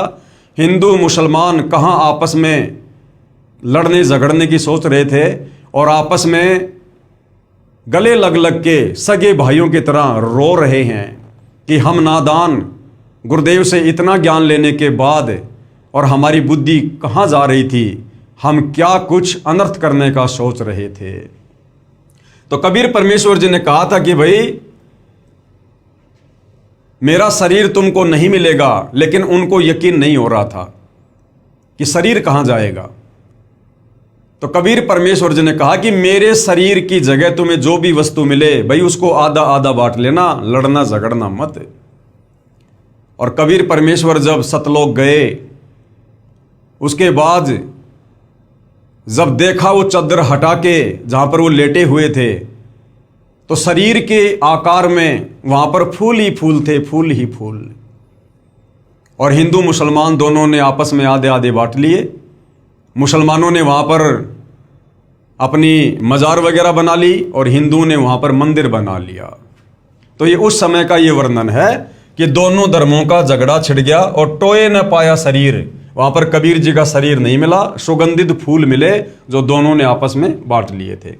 A: हिंदू मुसलमान कहाँ आपस में लड़ने झगड़ने की सोच रहे थे और आपस में गले लग लग के सगे भाइयों की तरह रो रहे हैं कि हम नादान गुरुदेव से इतना ज्ञान लेने के बाद और हमारी बुद्धि कहाँ जा रही थी, हम क्या कुछ अनर्थ करने का सोच रहे थे। तो कबीर परमेश्वर जी ने कहा था कि भाई मेरा शरीर तुमको नहीं मिलेगा, लेकिन उनको यकीन नहीं हो रहा था कि शरीर कहाँ जाएगा। तो कबीर परमेश्वर जी ने कहा कि मेरे शरीर की जगह तुम्हें जो भी वस्तु मिले भाई उसको आधा आधा बांट लेना, लड़ना झगड़ना मत। और कबीर परमेश्वर जब सतलोक गए, उसके बाद जब देखा वो चद्दर हटा के जहां पर वो लेटे हुए थे, तो शरीर के आकार में वहां पर फूल ही फूल थे, फूल ही फूल। और हिंदू मुसलमान दोनों ने आपस में आधे आधे बांट लिए। मुसलमानों ने वहां पर अपनी मजार वगैरह बना ली और हिंदुओं ने वहां पर मंदिर बना लिया। तो ये उस समय का ये वर्णन है कि दोनों धर्मों का झगड़ा छिड़ गया और टोए न पाया शरीर। वहां पर कबीर जी का शरीर नहीं मिला, सुगंधित फूल मिले जो दोनों ने आपस में बांट लिए थे।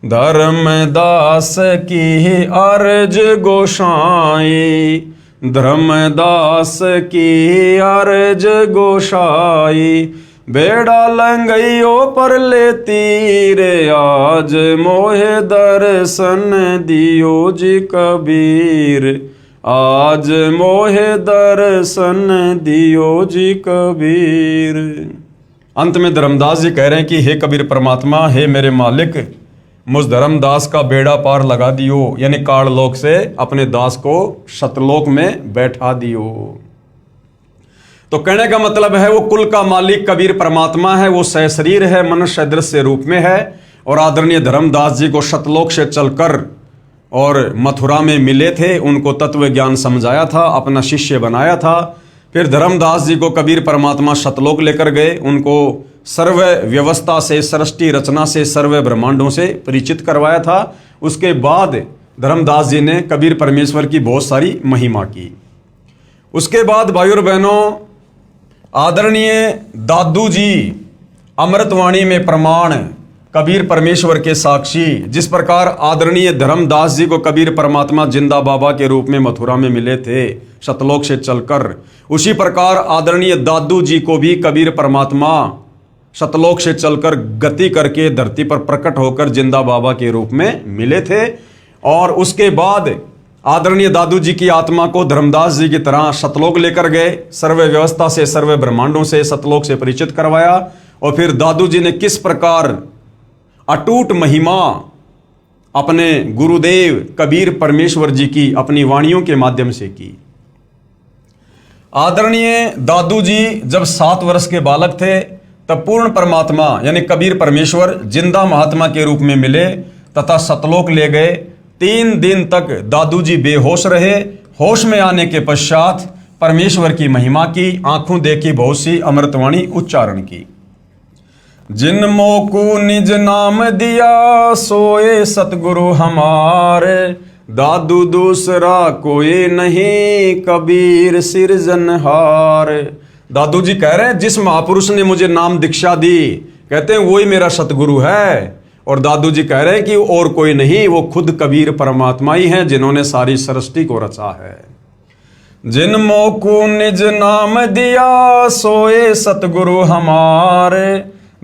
A: धर्मदास की अर्ज गोसाई, धर्मदास की अर्ज गोसाई, बेड़ा लंगइयो पर लेती रे आज, मोहे दर्शन दियो जी कबीर, आज मोहे दर्शन दियो जी कबीर। अंत में धर्मदास जी कह रहे हैं कि हे कबीर परमात्मा, हे मेरे मालिक, मुझ धर्मदास का बेड़ा पार लगा दियो, यानी काललोक से अपने दास को सतलोक में बैठा दियो। तो कहने का मतलब है वो कुल का मालिक कबीर परमात्मा है, वो सहशरीर है, मनुष्य दृश्य रूप में है। और आदरणीय धर्मदास जी को सतलोक से चलकर और मथुरा में मिले थे, उनको तत्व ज्ञान समझाया था, अपना शिष्य बनाया था। फिर धर्मदास जी को कबीर परमात्मा सतलोक लेकर गए, उनको सर्व व्यवस्था से, सृष्टि रचना से, सर्व ब्रह्मांडों से परिचित करवाया था। उसके बाद धर्मदास जी ने कबीर परमेश्वर की बहुत सारी महिमा की। उसके बाद भाइयों और बहनों, आदरणीय दादू जी अमृतवाणी में प्रमाण, कबीर परमेश्वर के साक्षी, जिस प्रकार आदरणीय धर्मदास जी को कबीर परमात्मा जिंदा बाबा के रूप में मथुरा में मिले थे सतलोक से चलकर, उसी प्रकार आदरणीय दादू जी को भी कबीर परमात्मा सतलोक से चलकर गति करके धरती पर प्रकट होकर जिंदा बाबा के रूप में मिले थे। और उसके बाद आदरणीय दादू जी की आत्मा को धर्मदास जी की तरह सतलोक लेकर गए, सर्व व्यवस्था से, सर्व ब्रह्मांडों से, सतलोक से परिचित करवाया। और फिर दादू जी ने किस प्रकार अटूट महिमा अपने गुरुदेव कबीर परमेश्वर जी की अपनी वाणियों के माध्यम से की। आदरणीय दादू जी जब 7 वर्ष के बालक थे तब पूर्ण परमात्मा यानी कबीर परमेश्वर जिंदा महात्मा के रूप में मिले तथा सतलोक ले गए। 3 दिन तक दादू जी बेहोश रहे। होश में आने के पश्चात परमेश्वर की महिमा की, आंखों देखी बहुत सी अमृतवाणी उच्चारण की। जिन मोकू निज नाम दिया सोए सतगुरु हमारे, दादू दूसरा कोई नहीं कबीर सिरजनहार। दादू जी कह रहे हैं जिस महापुरुष ने मुझे नाम दीक्षा दी, कहते हैं वही मेरा सतगुरु है। और दादू जी कह रहे हैं कि और कोई नहीं, वो खुद कबीर परमात्मा ही हैं जिन्होंने सारी सृष्टि को रचा है। जिन मोकू निज नाम दिया सोए सतगुरु हमारे,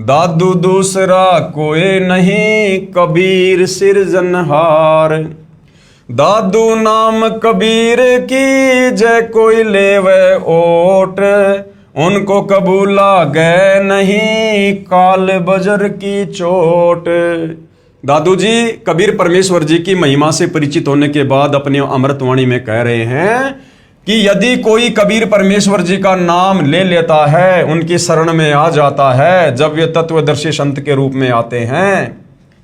A: दादू दूसरा कोई नहीं कबीर सिरजनहार। दादू नाम कबीर की जय कोई लेवे ओट, उनको कबूला गए नहीं काल बजर की चोट। दादू जी कबीर परमेश्वर जी की महिमा से परिचित होने के बाद अपनी अमृतवाणी में कह रहे हैं कि यदि कोई कबीर परमेश्वर जी का नाम ले लेता है, उनकी शरण में आ जाता है, जब वे तत्वदर्शी संत के रूप में आते हैं,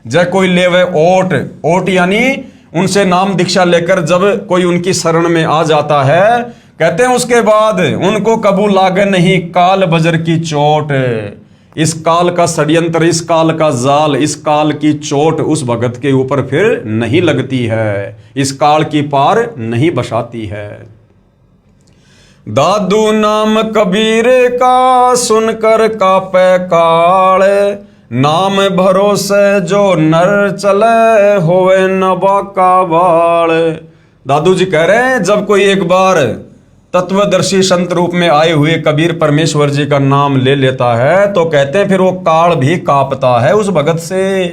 A: जय कोई लेवे ओट, ओट यानी उनसे नाम दीक्षा लेकर जब कोई उनकी शरण में आ जाता है, कहते हैं उसके बाद उनको कबूल लागे नहीं काल बजर की चोट। इस काल का षड्यंत्र, इस काल का जाल, इस काल की चोट उस भगत के ऊपर फिर नहीं लगती है, इस काल की पार नहीं बसाती है। दादू नाम कबीर का सुनकर कापे काल, नाम भरोसे जो नर चले होवे न बाका बाल। दादू जी कह रहे हैं जब कोई एक बार तत्वदर्शी संत रूप में आए हुए कबीर परमेश्वर जी का नाम ले लेता है तो कहते हैं फिर वो काल भी कांपता है उस भगत से,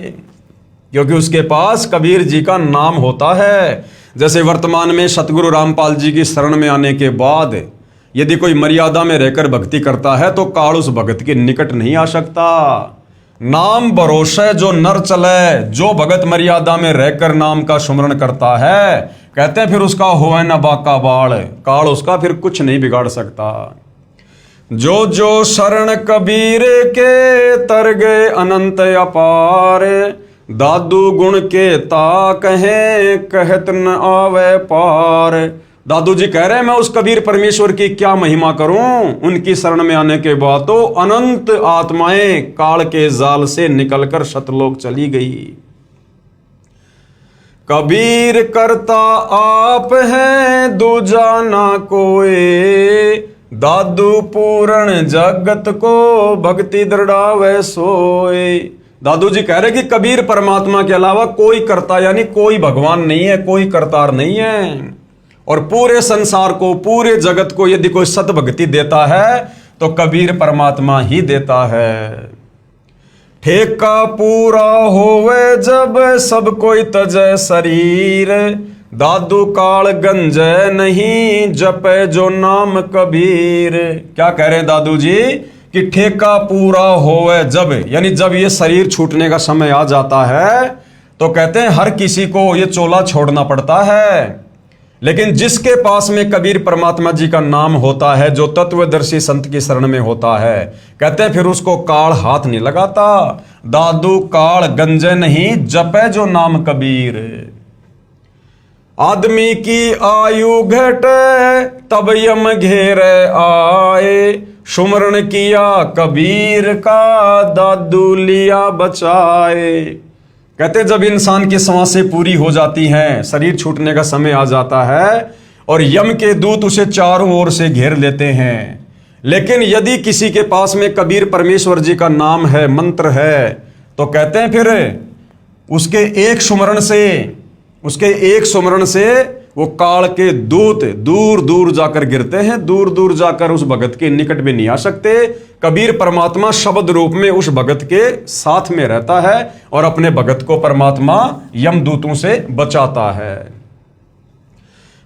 A: क्योंकि उसके पास कबीर जी का नाम होता है। जैसे वर्तमान में सतगुरु रामपाल जी की शरण में आने के बाद यदि कोई मर्यादा में रहकर भक्ति करता है तो काल उस भगत के निकट नहीं आ सकता। नाम भरोसे जो नर चले, जो भगत मर्यादा में रहकर नाम का सुमरण करता है, कहते हैं फिर उसका होवे न बाका बाल, काल उसका फिर कुछ नहीं बिगाड़ सकता। जो जो शरण कबीर के तर गए अनंत अपार, दादू गुण के ता कहे कहत न आवे पार। दादू जी कह रहे हैं मैं उस कबीर परमेश्वर की क्या महिमा करूं, उनकी शरण में आने के बाद तो अनंत आत्माएं काल के जाल से निकलकर सतलोक चली गई। कबीर करता आप है दूजा ना कोई, दादू पूर्ण जगत को भक्ति दृढ़ावे सोए। दादू जी कह रहे कि कबीर परमात्मा के अलावा कोई करता यानी कोई भगवान नहीं है, कोई करतार नहीं है। और पूरे संसार को, पूरे जगत को यदि कोई सत भक्ति देता है तो कबीर परमात्मा ही देता है। ठेका पूरा होवे जब सब कोई तजे शरीर, दादू काल गंजे नहीं जपे जो नाम कबीर। क्या कह रहे हैं दादू जी कि ठेका पूरा होवे जब, यानी जब ये शरीर छूटने का समय आ जाता है तो कहते हैं हर किसी को ये चोला छोड़ना पड़ता है। लेकिन जिसके पास में कबीर परमात्मा जी का नाम होता है, जो तत्वदर्शी संत की शरण में होता है, कहते हैं फिर उसको काल हाथ नहीं लगाता। दादू काल गंजे नहीं जपे जो नाम कबीर। आदमी की आयु घटे तब यम घेरे आए, सुमरण किया कबीर का दादू लिया बचाए। कहते जब इंसान की सांसें पूरी हो जाती हैं, शरीर छूटने का समय आ जाता है और यम के दूत उसे चारों ओर से घेर लेते हैं, लेकिन यदि किसी के पास में कबीर परमेश्वर जी का नाम है, मंत्र है, तो कहते हैं फिर उसके एक सुमरण से वो काल के दूत दूर दूर जाकर गिरते हैं, दूर दूर जाकर उस भगत के निकट भी नहीं आ सकते। कबीर परमात्मा शब्द रूप में उस भगत के साथ में रहता है और अपने भगत को परमात्मा यमदूतों से बचाता है।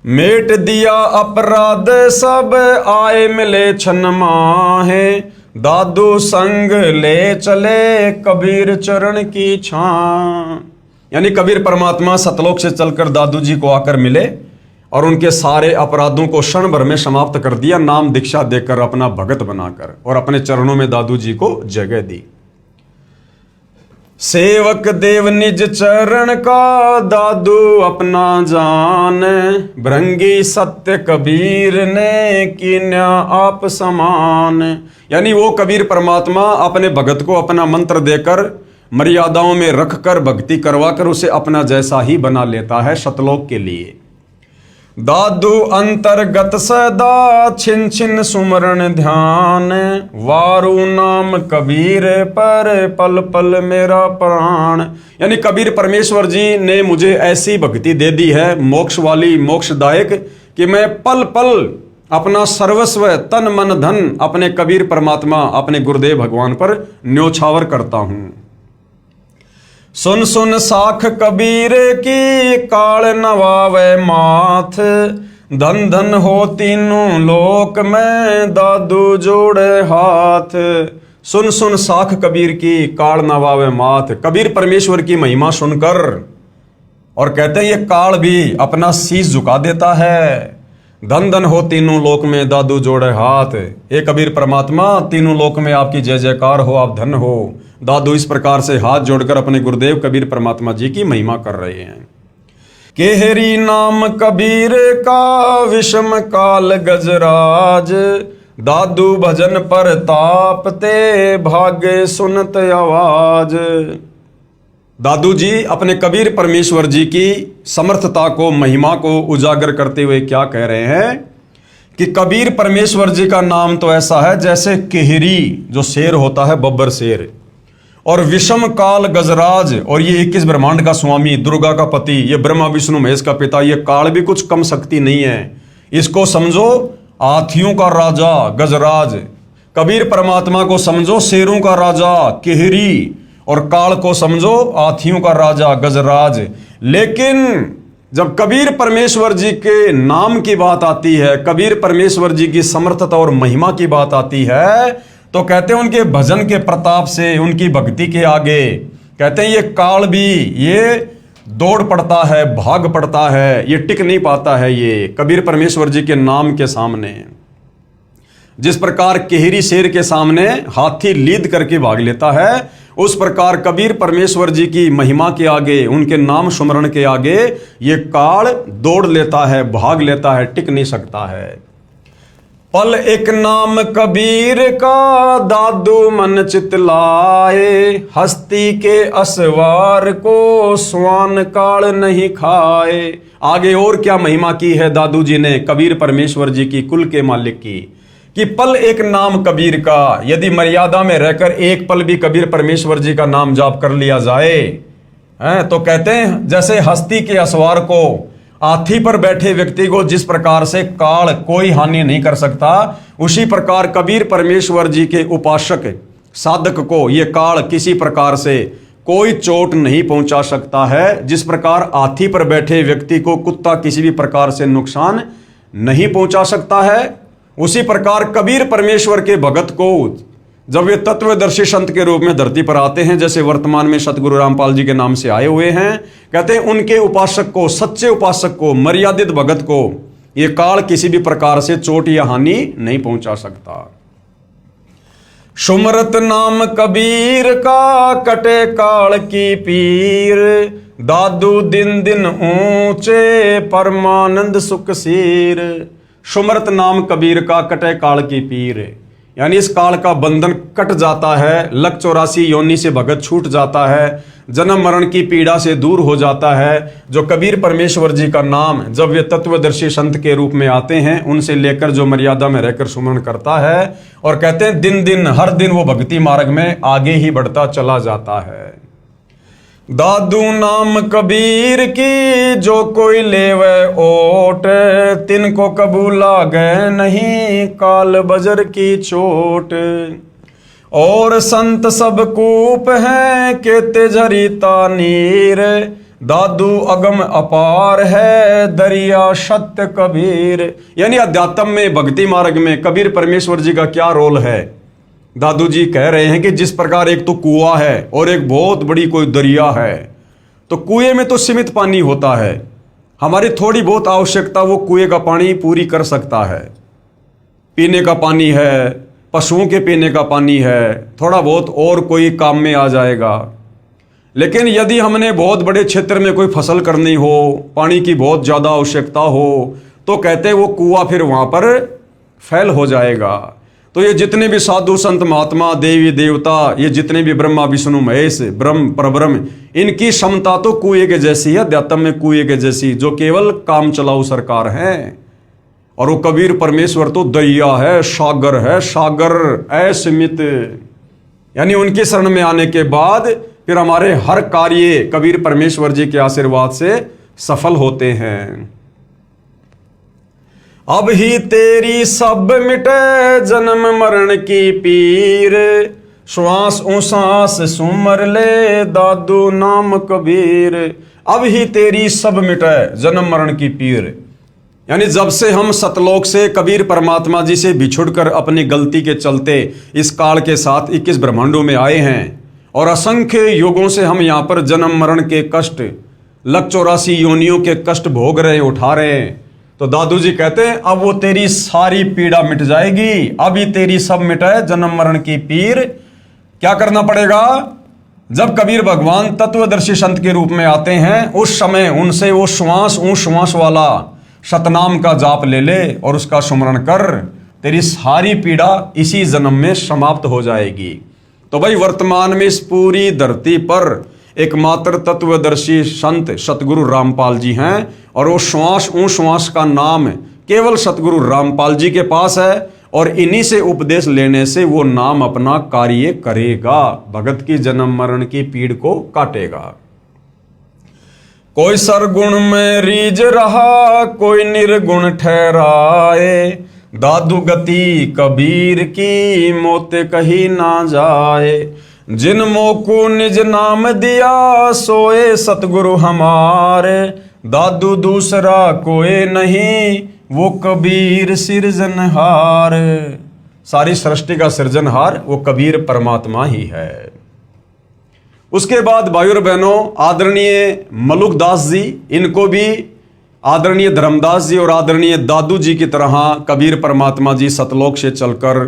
A: मेट दिया अपराध सब आए मिले छन माहे, दादू संग ले चले कबीर चरण की छां। यानी कबीर परमात्मा सतलोक से चलकर दादू जी को आकर मिले और उनके सारे अपराधों को क्षण भर में समाप्त कर दिया, नाम दीक्षा देकर अपना भगत बनाकर, और अपने चरणों में दादू जी को जगह दी। सेवक देव निज चरण का दादू अपना जान, भृंगी सत्य कबीर ने कीन्या आप समान। यानी वो कबीर परमात्मा अपने भगत को अपना मंत्र देकर मर्यादाओं में रखकर भक्ति करवाकर उसे अपना जैसा ही बना लेता है सतलोक के लिए। दादू अंतर्गत सदा छिन छिन सुमरण ध्यान, वारु नाम कबीर पर पल पल मेरा प्राण। यानी कबीर परमेश्वर जी ने मुझे ऐसी भक्ति दे दी है, मोक्ष वाली, मोक्षदायक, कि मैं पल पल अपना सर्वस्व तन मन धन अपने कबीर परमात्मा, अपने गुरुदेव भगवान पर न्योछावर करता हूं। सुन सुन साख कबीर की काल नवावे माथ, धन धन हो तीनों लोक में दादू जोड़े हाथ। सुन सुन साख कबीर की काल नवावे माथ। कबीर परमेश्वर की महिमा सुनकर और कहते हैं ये काल भी अपना शीश झुका देता है। धन धन हो तीनों लोक में दादू जोड़े हाथ। ये कबीर परमात्मा तीनों लोक में आपकी जय जयकार हो, आप धन हो। दादू इस प्रकार से हाथ जोड़कर अपने गुरुदेव कबीर परमात्मा जी की महिमा कर रहे हैं। केहरी नाम कबीर का विषम काल गजराज, दादू भजन पर तापते भागे सुनत आवाज। दादू जी अपने कबीर परमेश्वर जी की समर्थता को, महिमा को उजागर करते हुए क्या कह रहे हैं कि कबीर परमेश्वर जी का नाम तो ऐसा है जैसे केहरी, जो शेर होता है, बब्बर शेर, और विषम काल गजराज, और ये 21 ब्रह्मांड का स्वामी, दुर्गा का पति, ये ब्रह्मा विष्णु महेश का पिता, ये काल भी कुछ कम शक्ति नहीं है। इसको समझो हाथियों का राजा गजराज, कबीर परमात्मा को समझो शेरों का राजा केहरी, और काल को समझो हाथियों का राजा गजराज। लेकिन जब कबीर परमेश्वर जी के नाम की बात आती है, कबीर परमेश्वर जी की समर्थता और महिमा की बात आती है, तो कहते हैं उनके भजन के प्रताप से, उनकी भक्ति के आगे कहते हैं ये काल भी ये दौड़ पड़ता है, भाग पड़ता है, ये टिक नहीं पाता है ये कबीर परमेश्वर जी के नाम के सामने। जिस प्रकार केहरी शेर के सामने हाथी लीद करके भाग लेता है, उस प्रकार कबीर परमेश्वर जी की महिमा के आगे, उनके नाम सुमरण के आगे ये काल दौड़ लेता है, भाग लेता है, टिक नहीं सकता है। पल एक नाम कबीर का दादू मन चितलाए, हस्ती के असवार को स्वान काल नहीं खाए। आगे और क्या महिमा की है दादू जी ने कबीर परमेश्वर जी की, कुल के मालिक की, कि पल एक नाम कबीर का, यदि मर्यादा में रहकर एक पल भी कबीर परमेश्वर जी का नाम जाप कर लिया जाए, तो कहते हैं जैसे हस्ती के असवार को, हाथी पर बैठे व्यक्ति को जिस प्रकार से काल कोई हानि नहीं कर सकता, उसी प्रकार कबीर परमेश्वर जी के उपासक साधक को ये काल किसी प्रकार से कोई चोट नहीं पहुंचा सकता है। जिस प्रकार हाथी पर बैठे व्यक्ति को कुत्ता किसी भी प्रकार से नुकसान नहीं पहुंचा सकता है, उसी प्रकार कबीर परमेश्वर के भगत को जब वे तत्वदर्शी संत के रूप में धरती पर आते हैं, जैसे वर्तमान में सतगुरु रामपाल जी के नाम से आए हुए हैं, कहते हैं उनके उपासक को, सच्चे उपासक को, मर्यादित भगत को ये काल किसी भी प्रकार से चोट या हानि नहीं पहुंचा सकता। सुमरत नाम कबीर का कटे काल की पीर, दादू दिन दिन ऊंचे परमानंद सुख सीर। सुमरत नाम कबीर का कटे काल की पीर, यानी इस काल का बंधन कट जाता है, लक 84 योनि से भगत छूट जाता है, जन्म मरण की पीड़ा से दूर हो जाता है। जो कबीर परमेश्वर जी का नाम जब वे तत्वदर्शी संत के रूप में आते हैं, उनसे लेकर जो मर्यादा में रहकर सुमरण करता है, और कहते हैं दिन दिन हर दिन वो भक्ति मार्ग में आगे ही बढ़ता चला जाता है। दादू नाम कबीर की जो कोई लेवे ओट, तिनको कबूला गए नहीं काल बजर की चोट। और संत सब कूप हैं केते झरीता नीर, दादू अगम अपार है दरिया सत्य कबीर। यानी अध्यात्म में, भक्ति मार्ग में कबीर परमेश्वर जी का क्या रोल है। दादू जी कह रहे हैं कि जिस प्रकार एक तो कुआं है और एक बहुत बड़ी कोई दरिया है, तो कुएं में तो सीमित पानी होता है, हमारी थोड़ी बहुत आवश्यकता वो कुएं का पानी पूरी कर सकता है। पीने का पानी है, पशुओं के पीने का पानी है, थोड़ा बहुत और कोई काम में आ जाएगा। लेकिन यदि हमने बहुत बड़े क्षेत्र में कोई फसल करनी हो, पानी की बहुत ज़्यादा आवश्यकता हो, तो कहते हैं वो कुआं फिर वहाँ पर फैल हो जाएगा। तो ये जितने भी साधु संत महात्मा देवी देवता, ये जितने भी ब्रह्मा विष्णु महेश ब्रह्म परब्रह्म, इनकी क्षमता तो कुएं के जैसी है, अध्यात्म में कुएं के जैसी, जो केवल काम चलाऊ सरकार है। और वो कबीर परमेश्वर तो दरिया है, सागर असीमित। यानी उनकी शरण में आने के बाद फिर हमारे हर कार्य कबीर परमेश्वर जी के आशीर्वाद से सफल होते हैं। अब ही तेरी सब मिटे जन्म मरण की पीर, श्वास उसास सुमर ले दादू नाम कबीर। अब ही तेरी सब मिटे जन्म मरण की पीर, यानी जब से हम सतलोक से कबीर परमात्मा जी से बिछुड़कर अपनी गलती के चलते इस काल के साथ 21 ब्रह्मांडों में आए हैं, और असंख्य युगों से हम यहाँ पर जन्म मरण के कष्ट, लक 84 योनियों के कष्ट भोग रहे, उठा रहे हैं। तो दादू जी कहते हैं अब वो तेरी सारी पीड़ा मिट जाएगी, अभी तेरी सब मिटाए जन्म मरण की पीर। क्या करना पड़ेगा? जब कबीर भगवान तत्वदर्शी संत के रूप में आते हैं, उस समय उनसे वो श्वास वाला सतनाम का जाप ले ले और उसका सुमरण कर, तेरी सारी पीड़ा इसी जन्म में समाप्त हो जाएगी। तो भाई वर्तमान में इस पूरी धरती पर एकमात्र तत्वदर्शी संत सतगुरु रामपाल जी हैं, और वो श्वास का नाम केवल सतगुरु रामपाल जी के पास है। और इन्हीं से उपदेश लेने से वो नाम अपना कार्य करेगा, भगत की जन्म मरण की पीड़ को काटेगा। कोई सरगुण में रीझ रहा, कोई निर्गुण ठहराए, दादू गति कबीर की मोते कही ना जाए। जिन मोकू निज नाम दिया, सोए सतगुरु हमारे, दादू दूसरा कोई नहीं, वो कबीर सृजनहार। सारी सृष्टि का सृजनहार वो कबीर परमात्मा ही है। उसके बाद भाइयों और बहनों, आदरणीय मलुकदास जी, इनको भी आदरणीय धर्मदास जी और आदरणीय दादू जी की तरह कबीर परमात्मा जी सतलोक से चलकर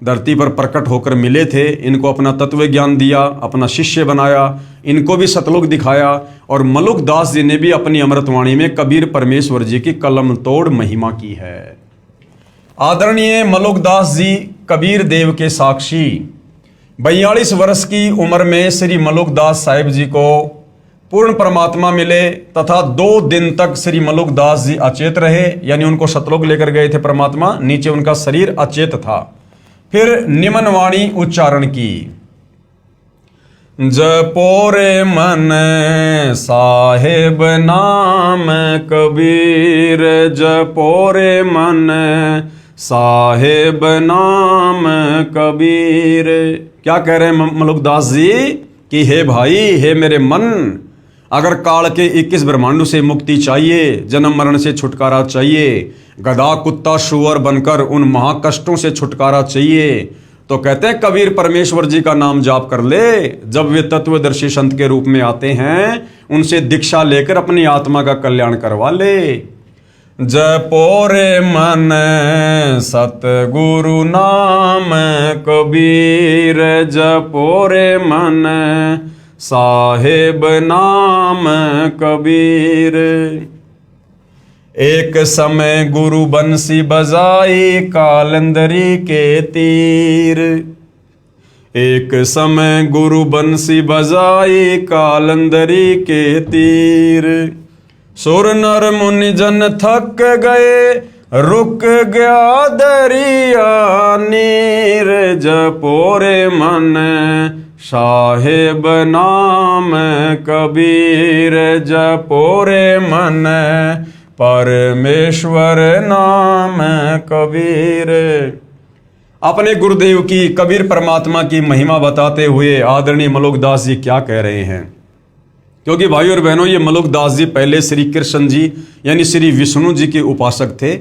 A: धरती पर प्रकट होकर मिले थे। इनको अपना तत्व ज्ञान दिया, अपना शिष्य बनाया, इनको भी सतलोक दिखाया। और मलुकदास जी ने भी अपनी अमृतवाणी में कबीर परमेश्वर जी की कलम तोड़ महिमा की है। आदरणीय मलुकदास जी कबीर देव के साक्षी 42 वर्ष की उम्र में श्री मलुकदास साहिब जी को पूर्ण परमात्मा मिले तथा 2 दिन तक श्री मलुकदास जी अचेत रहे, यानी उनको सतलोक लेकर गए थे परमात्मा, नीचे उनका शरीर अचेत था। फिर निमन वाणी उच्चारण की, जपो रे मन साहेब नाम कबीर, जपो रे मन साहेब नाम कबीर। क्या कह रहे हैं मलुकदास जी कि हे भाई, हे मेरे मन, अगर काल के 21 ब्रह्मांडों से मुक्ति चाहिए, जन्म मरण से छुटकारा चाहिए, गधा कुत्ता शुअर बनकर उन महाकष्टों से छुटकारा चाहिए, तो कहते हैं कबीर परमेश्वर जी का नाम जाप कर ले। जब वे तत्वदर्शी संत के रूप में आते हैं, उनसे दीक्षा लेकर अपनी आत्मा का कल्याण करवा ले। जपो रे मन सतगुरु नाम कबीर, जपो रे मन साहेब नाम कबीर। एक समय गुरु बंसी बजाई कालंदरी के तीर, एक समय गुरु बंसी बजाई कालंदरी के तीर। सुर नर मुनि जन थक गए, रुक गया दरिया नीर, जपो रे मन साहेब नाम कबीर, जपो रे मन परमेश्वर नाम कबीर। अपने गुरुदेव की, कबीर परमात्मा की महिमा बताते हुए आदरणीय मलुकदास जी क्या कह रहे हैं, क्योंकि भाइयों और बहनों, ये मलुकदास जी पहले श्री कृष्ण जी यानी श्री विष्णु जी के उपासक थे,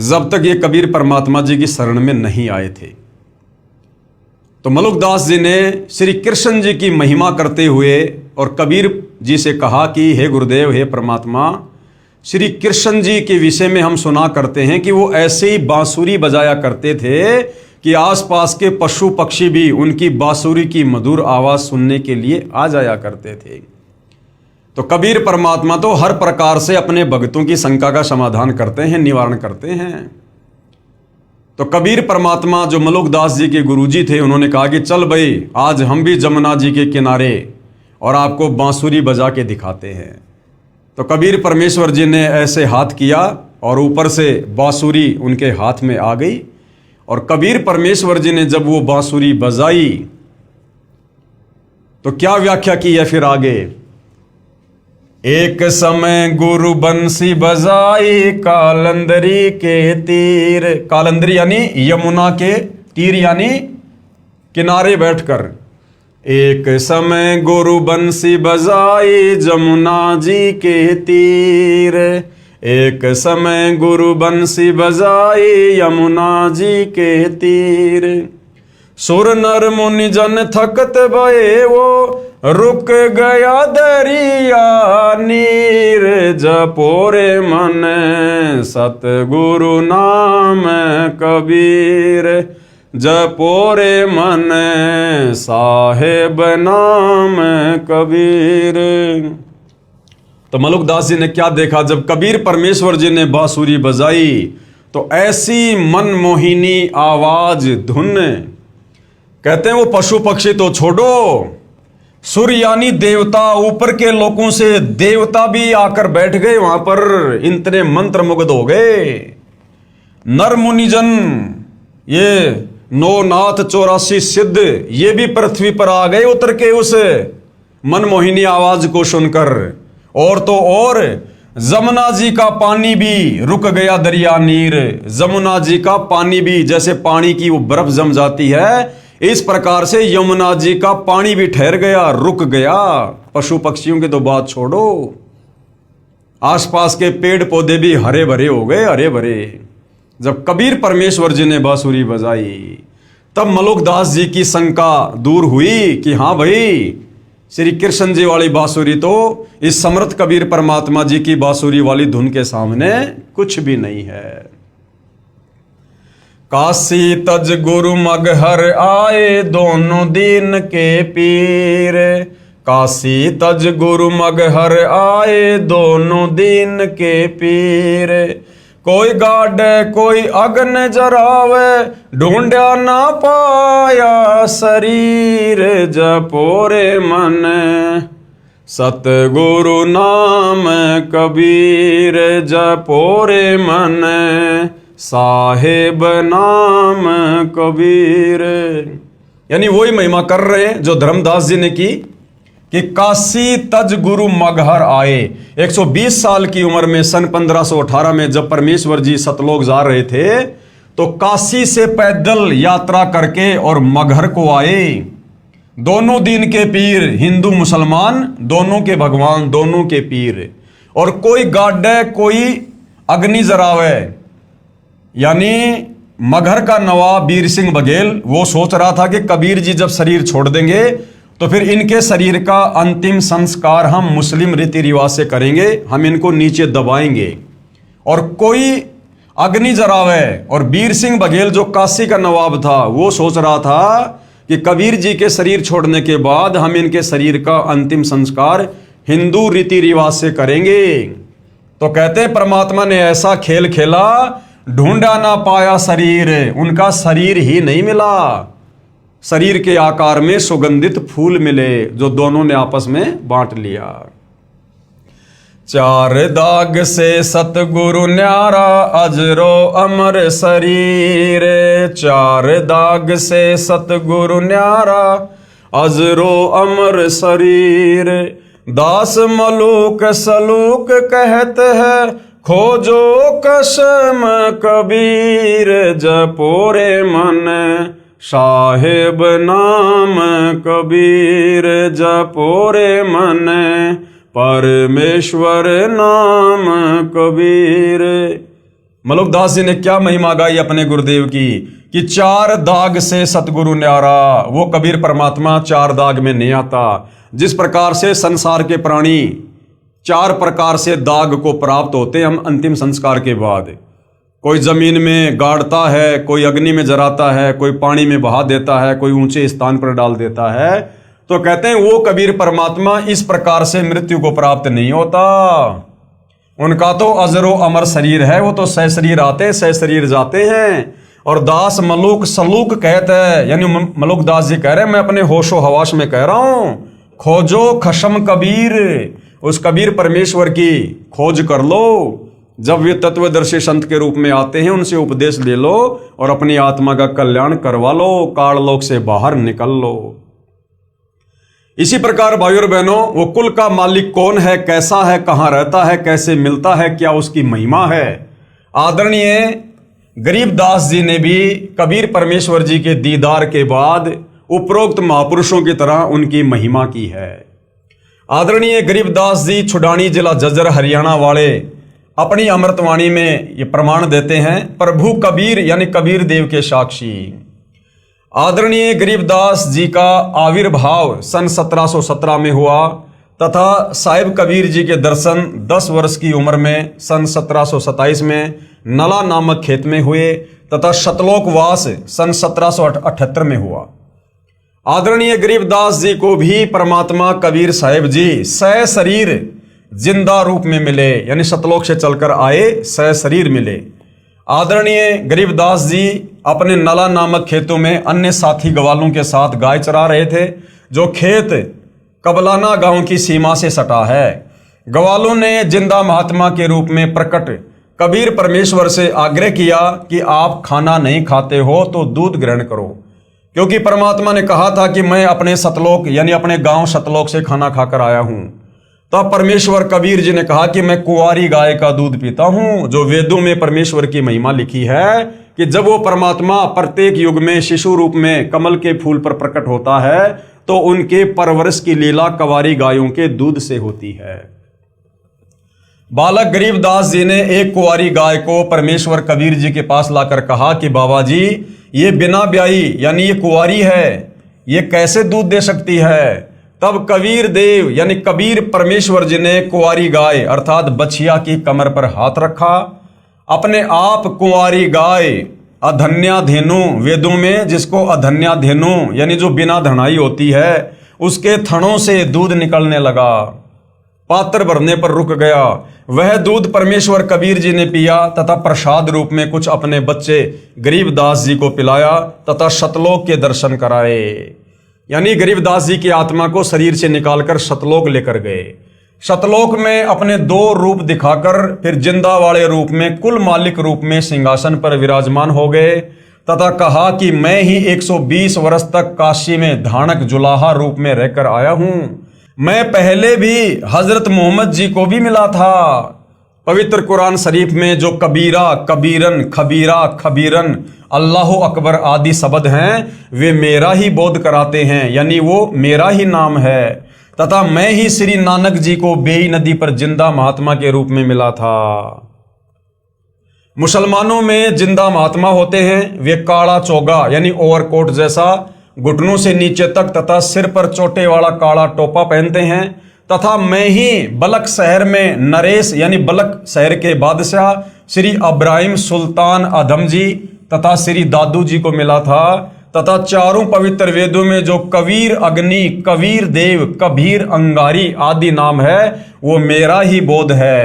A: जब तक ये कबीर परमात्मा जी की शरण में नहीं आए थे। तो मलुकदास जी ने श्री कृष्ण जी की महिमा करते हुए और कबीर जी से कहा कि हे गुरुदेव, हे परमात्मा, श्री कृष्ण जी के विषय में हम सुना करते हैं कि वो ऐसे ही बांसुरी बजाया करते थे कि आसपास के पशु पक्षी भी उनकी बांसुरी की मधुर आवाज सुनने के लिए आ जाया करते थे। तो कबीर परमात्मा तो हर प्रकार से अपने भक्तों की शंका का समाधान करते हैं, निवारण करते हैं। तो कबीर परमात्मा जो मलुकदास जी के गुरुजी थे, उन्होंने कहा कि चल भाई, आज हम भी जमुना जी के किनारे और आपको बांसुरी बजा के दिखाते हैं। तो कबीर परमेश्वर जी ने ऐसे हाथ किया और ऊपर से बांसुरी उनके हाथ में आ गई। और कबीर परमेश्वर जी ने जब वो बांसुरी बजाई तो क्या व्याख्या की है फिर आगे, एक समय गुरु बंसी बजाई कालंदरी के तीर, कालंदरी यानी यमुना के तीर यानी किनारे बैठकर। एक समय गुरु बंसी बजाई जमुना जी के तीर, एक समय गुरु बंसी बजाई यमुना जी के तीर। सुर नर मुनि जन थकत भये, वो रुक गया दरिया नीर, जपो रे मन सतगुरु नाम कबीर, जपो रे मन साहेब नाम कबीर। तो मलुकदास जी ने क्या देखा, जब कबीर परमेश्वर जी ने बांसुरी बजाई तो ऐसी मनमोहिनी आवाज धुन, कहते हैं वो पशु पक्षी तो छोड़ो, सूर्य यानी देवता, ऊपर के लोगों से देवता भी आकर बैठ गए वहां पर, इतने मंत्र मुग्ध हो गए। नर मुनिजन ये नौनाथ 84 सिद्ध ये भी पृथ्वी पर आ गए उतर के उस मनमोहिनी आवाज को सुनकर। और तो और जमुना जी का पानी भी रुक गया दरिया नीर। जमुना जी का पानी भी, जैसे पानी की वो बर्फ जम जाती है, इस प्रकार से यमुना जी का पानी भी ठहर गया, रुक गया। पशु पक्षियों की तो बात छोड़ो, आसपास के पेड़ पौधे भी हरे भरे हो गए, हरे भरे। जब कबीर परमेश्वर जी ने बांसुरी बजाई तब मलुकदास जी की शंका दूर हुई कि हाँ भाई, श्री कृष्ण जी वाली बांसुरी तो इस समर्थ कबीर परमात्मा जी की बांसुरी वाली धुन के सामने कुछ भी नहीं है। काशी तज गुरु मगहर आए दोनों दीन के पीर। काशी तज गुरु मगहर आए दोनों दीन के पीर। कोई गाड़े कोई अग्न जरावे ढूंढा ना पाया शरीर। जपोरे मन सतगुरु नाम कबीर। जपोरे मन साहेब नाम कबीर। यानी वही महिमा कर रहे हैं जो धर्मदास जी ने की कि काशी तज गुरु मगहर आए। 120 साल की उम्र में सन 1518 में जब परमेश्वर जी सतलोक जा रहे थे तो काशी से पैदल यात्रा करके और मगहर को आए। दोनों दीन के पीर, हिंदू मुसलमान दोनों के भगवान, दोनों के पीर। और कोई गाड़े कोई अग्नि जरावे, यानी मगहर का नवाब वीर सिंह बघेल वो सोच रहा था कि कबीर जी जब शरीर छोड़ देंगे तो फिर इनके शरीर का अंतिम संस्कार हम मुस्लिम रीति रिवाज से करेंगे, हम इनको नीचे दबाएंगे। और कोई अग्नि जरावे, और वीर सिंह बघेल जो काशी का नवाब था वो सोच रहा था कि कबीर जी के शरीर छोड़ने के बाद हम इनके शरीर का अंतिम संस्कार हिंदू रीति रिवाज से करेंगे। तो कहते हैं परमात्मा ने ऐसा खेल खेला, ढूंढा ना पाया शरीर, उनका शरीर ही नहीं मिला। शरीर के आकार में सुगंधित फूल मिले जो दोनों ने आपस में बांट लिया। चार दाग से सतगुरु न्यारा अजरो अमर शरीर। चार दाग से सतगुरु न्यारा अजरो अमर शरीर। दास मलूक सलूक कहते हैं खोजो कसम कबीर। जपोरे मन साहेब नाम कबीर। जपोरे मन परमेश्वर नाम कबीर। मलुकदास जी ने क्या महिमा गाई अपने गुरुदेव की कि चार दाग से सतगुरु न्यारा। वो कबीर परमात्मा चार दाग में नहीं आता। जिस प्रकार से संसार के प्राणी चार प्रकार से दाग को प्राप्त होते हैं हम अंतिम संस्कार के बाद। कोई जमीन में गाड़ता है, कोई अग्नि में जराता है, कोई पानी में बहा देता है, कोई ऊंचे स्थान पर डाल देता है। तो कहते हैं वो कबीर परमात्मा इस प्रकार से मृत्यु को प्राप्त नहीं होता। उनका तो अजरो अमर शरीर है, वो तो सह शरीर आते सह शरीर जाते हैं। और दास मलूक सलूक कहते हैं, यानी मलुकदास जी कह रहे हैं मैं अपने होशो हवास में कह रहा हूं, खोजो खशम कबीर। उस कबीर परमेश्वर की खोज कर लो। जब वे तत्वदर्शी संत के रूप में आते हैं उनसे उपदेश ले लो और अपनी आत्मा का कल्याण करवा लो, काललोक से बाहर निकल लो। इसी प्रकार भाइयों और बहनों, वो कुल का मालिक कौन है, कैसा है, कहां रहता है, कैसे मिलता है, क्या उसकी महिमा है। आदरणीय गरीबदास जी ने भी कबीर परमेश्वर जी के दीदार के बाद उपरोक्त महापुरुषों की तरह उनकी महिमा की है। आदरणीय गरीबदास जी छुडानी जिला जज्जर हरियाणा वाले अपनी अमृतवाणी में ये प्रमाण देते हैं, प्रभु कबीर यानी कबीर देव के साक्षी। आदरणीय गरीबदास जी का आविर्भाव सन 1717 में हुआ तथा साहिब कबीर जी के दर्शन 10 वर्ष की उम्र में सन 1727 में नला नामक खेत में हुए तथा शतलोकवास सन 1778 में हुआ। आदरणीय गरीबदास जी को भी परमात्मा कबीर साहिब जी सह शरीर जिंदा रूप में मिले, यानी सतलोक से चलकर आए सह शरीर मिले। आदरणीय गरीबदास जी अपने नला नामक खेतों में अन्य साथी ग्वालों के साथ गाय चरा रहे थे, जो खेत कबलाना गांव की सीमा से सटा है। ग्वालों ने जिंदा महात्मा के रूप में प्रकट कबीर परमेश्वर से आग्रह किया कि आप खाना नहीं खाते हो तो दूध ग्रहण करो, क्योंकि परमात्मा ने कहा था कि मैं अपने सतलोक यानी अपने गांव सतलोक से खाना खाकर आया हूं। तब परमेश्वर कबीर जी ने कहा कि मैं कुंवारी गाय का दूध पीता हूं। जो वेदों में परमेश्वर की महिमा लिखी है कि जब वो परमात्मा प्रत्येक युग में शिशु रूप में कमल के फूल पर प्रकट होता है तो उनके परवरिश की लीला कुंवारी गायों के दूध से होती है। बालक गरीबदास जी ने एक कुंवारी गाय को परमेश्वर कबीर जी के पास लाकर कहा कि बाबा जी, ये बिना ब्याई यानी ये कुंवारी है, ये कैसे दूध दे सकती है। तब कबीर देव यानी कबीर परमेश्वर जी ने कुंवारी गाय अर्थात बछिया की कमर पर हाथ रखा। अपने आप कुंवारी गाय अधन्या धेनु, वेदों में जिसको अधन्या धेनु यानी जो बिना धनाई होती है, उसके थनों से दूध निकलने लगा। पात्र भरने पर रुक गया। वह दूध परमेश्वर कबीर जी ने पिया तथा प्रसाद रूप में कुछ अपने बच्चे गरीबदास जी को पिलाया तथा सतलोक के दर्शन कराए। यानी गरीबदास जी की आत्मा को शरीर से निकालकर सतलोक लेकर गए। सतलोक में अपने दो रूप दिखाकर फिर जिंदा वाले रूप में कुल मालिक रूप में सिंहासन पर विराजमान हो गए तथा कहा कि मैं ही 120 वर्ष तक काशी में धानक जुलाहा रूप में रहकर आया हूं। मैं पहले भी हजरत मोहम्मद जी को भी मिला था। पवित्र कुरान शरीफ में जो कबीरा, कबीरन, खबीरा, खबीरन, अल्लाह अकबर आदि शब्द हैं, वे मेरा ही बोध कराते हैं, यानी वो मेरा ही नाम है। तथा मैं ही श्री नानक जी को बेई नदी पर जिंदा महात्मा के रूप में मिला था। मुसलमानों में जिंदा महात्मा होते हैं, वे काला चोगा यानी ओवरकोट जैसा घुटनों से नीचे तक तथा सिर पर चोटे वाला काला टोपा पहनते हैं। तथा मैं ही बलक शहर में नरेश यानी बलक शहर के बादशाह श्री इब्राहिम सुल्तान आदम जी तथा श्री दादू जी को मिला था। तथा चारों पवित्र वेदों में जो कबीर अग्नि, कबीर देव, कबीर अंगारी आदि नाम है, वो मेरा ही बोध है।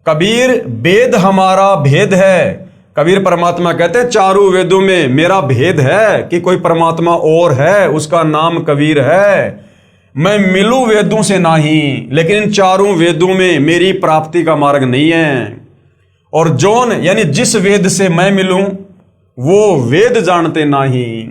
A: कबीर वेद हमारा भेद है। कबीर परमात्मा कहते हैं चारों वेदों में मेरा भेद है कि कोई परमात्मा और है, उसका नाम कबीर है। मैं मिलूं वेदों से नहीं, लेकिन इन चारों वेदों में मेरी प्राप्ति का मार्ग नहीं है। और जौन यानी जिस वेद से मैं मिलूं वो वेद जानते नहीं।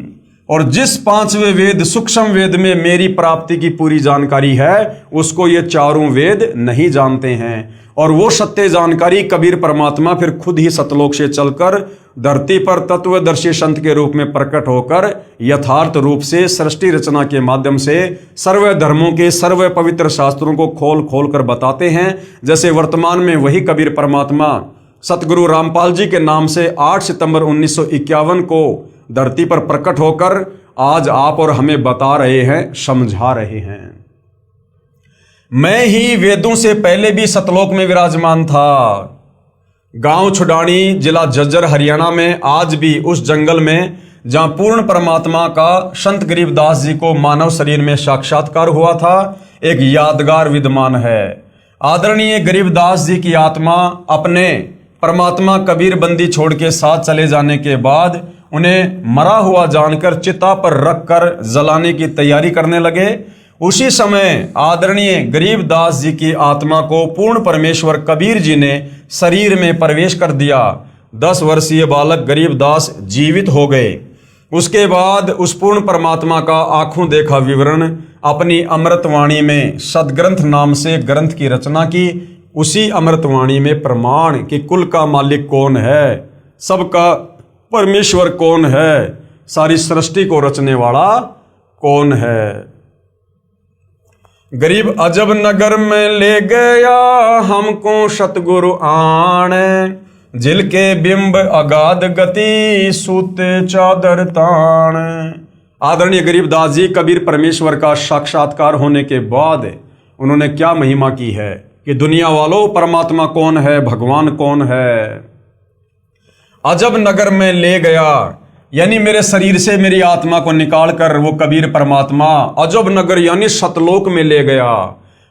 A: और जिस पांचवें वेद सूक्ष्म वेद में मेरी प्राप्ति की पूरी जानकारी है, उसको ये चारों वेद नहीं जानते हैं। और वो सत्य जानकारी कबीर परमात्मा फिर खुद ही सतलोक से चलकर धरती पर तत्वदर्शी संत के रूप में प्रकट होकर यथार्थ रूप से सृष्टि रचना के माध्यम से सर्व धर्मों के सर्व पवित्र शास्त्रों को खोल खोल कर बताते हैं। जैसे वर्तमान में वही कबीर परमात्मा सतगुरु रामपाल जी के नाम से 8 सितंबर 1951 को धरती पर प्रकट होकर आज आप और हमें बता रहे हैं, समझा रहे हैं। मैं ही वेदों से पहले भी सतलोक में विराजमान था। गांव छुडानी, जिला झज्जर, हरियाणा में आज भी उस जंगल में जहां पूर्ण परमात्मा का संत गरीबदास जी को मानव शरीर में साक्षात्कार हुआ था, एक यादगार विद्यमान है। आदरणीय गरीबदास जी की आत्मा अपने परमात्मा कबीर बंदी छोड़ के साथ चले जाने के बाद उन्हें मरा हुआ जानकर चिता पर रखकर जलाने की तैयारी करने लगे। उसी समय आदरणीय गरीबदास जी की आत्मा को पूर्ण परमेश्वर कबीर जी ने शरीर में प्रवेश कर दिया। 10 वर्षीय बालक गरीबदास जीवित हो गए। उसके बाद उस पूर्ण परमात्मा का आंखों देखा विवरण अपनी अमृतवाणी में सदग्रंथ नाम से ग्रंथ की रचना की। उसी अमृतवाणी में प्रमाण कि कुल का मालिक कौन है, सबका परमेश्वर कौन है, सारी सृष्टि को रचने वाला कौन है। गरीब अजब नगर में ले गया हमको सतगुरु आण, जिल के बिंब अगाध गति सूते चादर ताण। आदरणीय गरीबदास जी कबीर परमेश्वर का साक्षात्कार होने के बाद उन्होंने क्या महिमा की है कि दुनिया वालों, परमात्मा कौन है, भगवान कौन है। अजब नगर में ले गया यानी मेरे शरीर से मेरी आत्मा को निकाल कर वो कबीर परमात्मा अजब नगर यानी सतलोक में ले गया।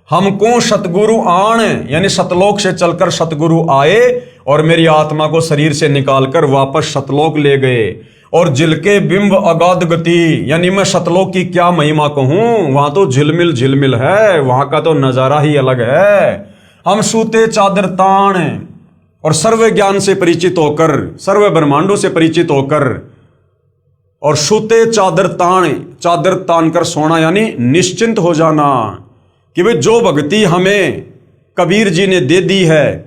A: हमको सतगुरु आण यानी सतलोक से चलकर सतगुरु आए और मेरी आत्मा को शरीर से निकालकर वापस सतलोक ले गए। और जिलके बिंब अगाध गति यानी मैं सतलोक की क्या महिमा कहूं, वहां तो झिलमिल झिलमिल है, वहां का तो नजारा ही अलग है। हम सूते चादर ताण और सर्व ज्ञान से परिचित होकर, सर्व ब्रह्मांडों से परिचित होकर, और सूते चादर तान कर सोना, यानी निश्चिंत हो जाना कि भाई जो भक्ति हमें कबीर जी ने दे दी है,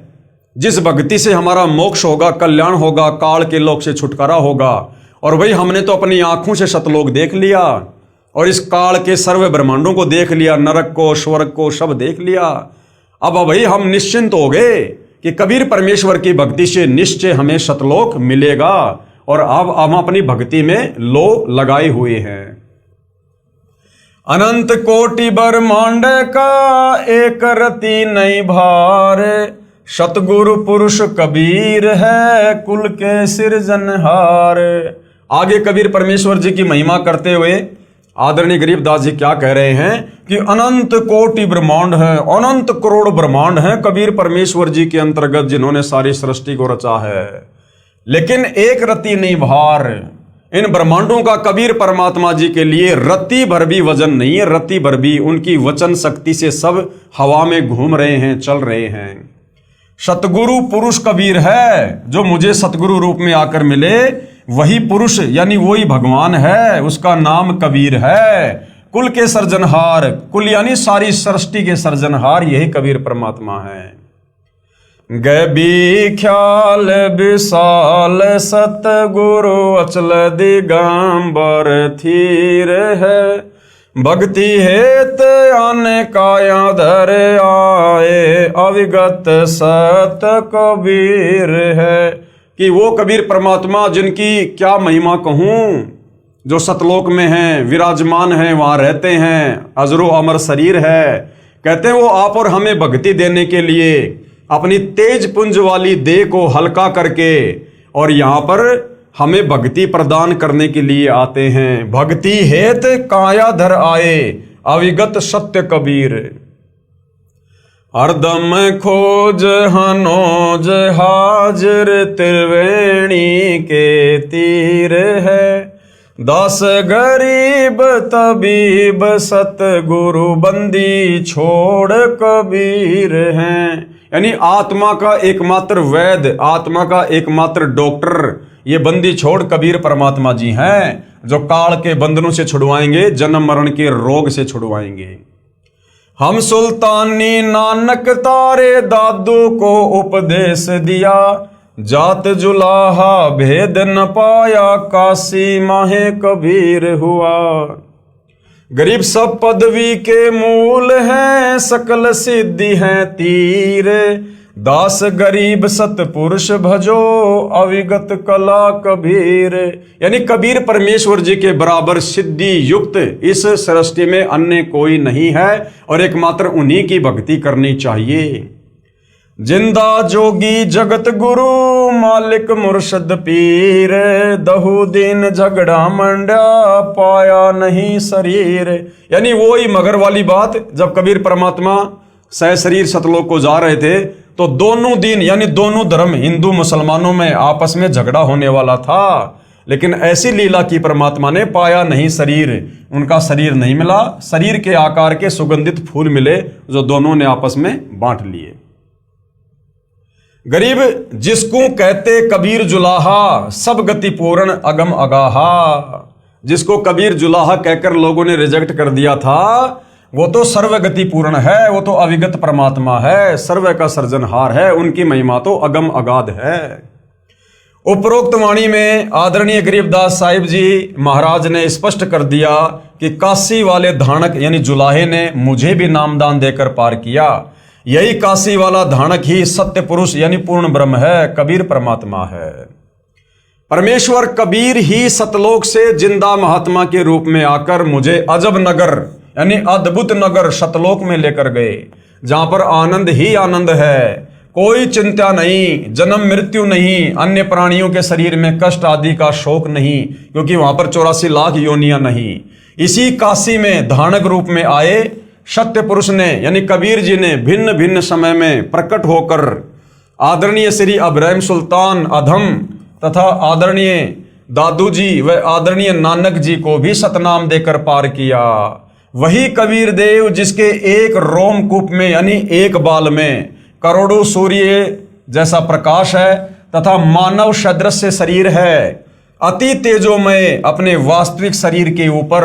A: जिस भक्ति से हमारा मोक्ष होगा, कल्याण होगा, काल के लोक से छुटकारा होगा। और भाई हमने तो अपनी आंखों से सतलोक देख लिया और इस काल के सर्व ब्रह्मांडों को देख लिया, नरक को, स्वर्ग को, सब देख लिया। अब भाई हम निश्चिंत हो गए कि कबीर परमेश्वर की भक्ति से निश्चय हमें सतलोक मिलेगा, और अब हम अपनी भक्ति में लो लगाए हुए हैं। अनंत कोटि ब्रह्मांड का एक रति नहीं भार, सतगुरु पुरुष कबीर है कुल के सिरजनहार। आगे कबीर परमेश्वर जी की महिमा करते हुए आदरणीय गरीबदास जी क्या कह रहे हैं कि अनंत कोटि ब्रह्मांड है, अनंत करोड़ ब्रह्मांड है कबीर परमेश्वर जी के अंतर्गत, जिन्होंने सारी सृष्टि को रचा है। लेकिन एक रति नहीं भार, इन ब्रह्मांडों का कबीर परमात्मा जी के लिए रति भर भी वजन नहीं है। रति भर भी उनकी वचन शक्ति से सब हवा में घूम रहे हैं, चल रहे हैं। सतगुरु पुरुष कबीर है, जो मुझे सतगुरु रूप में आकर मिले वही पुरुष यानी वही भगवान है, उसका नाम कबीर है। कुल के सर्जनहार, कुल यानी सारी सृष्टि के सर्जनहार यही कबीर परमात्मा है। गैबी ख्याल विशाल सतगुरु अचल दिगंबर थीर है, भक्ति हेत आने काया धर आए अविगत सत कबीर है। कि वो कबीर परमात्मा जिनकी क्या महिमा कहूँ, जो सतलोक में हैं, विराजमान हैं, वहाँ रहते हैं, अजरो अमर शरीर है। कहते हैं वो आप और हमें भक्ति देने के लिए अपनी तेज पुंज वाली देह को हल्का करके और यहाँ पर हमें भक्ति प्रदान करने के लिए आते हैं। भक्ति हेत काया धर आए अविगत सत्य कबीर, हरदम खोज हनोज हाजिर त्रिवेणी के तीर है, दास गरीब तबीब सतगुरु बंदी छोड़ कबीर हैं। यानी आत्मा का एकमात्र वैद्य, आत्मा का एकमात्र डॉक्टर ये बंदी छोड़ कबीर परमात्मा जी हैं, जो काल के बंधनों से छुड़वाएंगे, जन्म मरण के रोग से छुड़वाएंगे। हम सुल्तानी नानक तारे दादू को उपदेश दिया, जात जुलाहा भेद न पाया काशी माहे कबीर हुआ। गरीब सब पदवी के मूल हैं, सकल सिद्धि हैं तीर, दास गरीब सतपुरुष भजो अविगत कला कबीर। यानी कबीर परमेश्वर जी के बराबर सिद्धि युक्त इस सृष्टि में अन्य कोई नहीं है और एकमात्र उन्हीं की भक्ति करनी चाहिए। जिंदा जोगी जगत गुरु मालिक मुर्शद पीर, दहु दिन झगड़ा मंडा पाया नहीं शरीर। यानी वो ही मगर वाली बात, जब कबीर परमात्मा सह शरीर सतलोक को जा रहे थे तो दोनों दिन यानी दोनों धर्म हिंदू मुसलमानों में आपस में झगड़ा होने वाला था, लेकिन ऐसी लीला की परमात्मा ने पाया नहीं शरीर, उनका शरीर नहीं मिला, शरीर के आकार के सुगंधित फूल मिले जो दोनों ने आपस में बांट लिए। गरीब जिसको कहते कबीर जुलाहा, सब गति पूर्ण अगम अगाहा। जिसको कबीर जुलाहा कहकर लोगों ने रिजेक्ट कर दिया था, वो तो सर्वगति पूर्ण है, वो तो अविगत परमात्मा है, सर्व का सर्जनहार है, उनकी महिमा तो अगम अगाध है। उपरोक्त वाणी में आदरणीय गरीबदास साहिब जी महाराज ने स्पष्ट कर दिया कि काशी वाले धानक यानी जुलाहे ने मुझे भी नामदान देकर पार किया। यही काशी वाला धानक ही सत्य पुरुष यानी पूर्ण ब्रह्म है, कबीर परमात्मा है। परमेश्वर कबीर ही सतलोक से जिंदा महात्मा के रूप में आकर मुझे अजब नगर यानी अद्भुत नगर सतलोक में लेकर गए, जहां पर आनंद ही आनंद है, कोई चिंता नहीं, जन्म मृत्यु नहीं, अन्य प्राणियों के शरीर में कष्ट आदि का शोक नहीं, क्योंकि वहां पर 84 लाख योनियां नहीं। इसी काशी में धानक रूप में आए सत्य पुरुष ने यानी कबीर जी ने भिन्न भिन्न समय में प्रकट होकर आदरणीय श्री अब्राहिम सुल्तान अधम तथा आदरणीय दादू जी व आदरणीय नानक जी को भी सतनाम देकर पार किया। वही कबीर देव जिसके एक रोमकूप में यानी एक बाल में करोड़ों सूर्य जैसा प्रकाश है तथा मानव सदृश शरीर है। अति तेजोमय अपने वास्तविक शरीर के ऊपर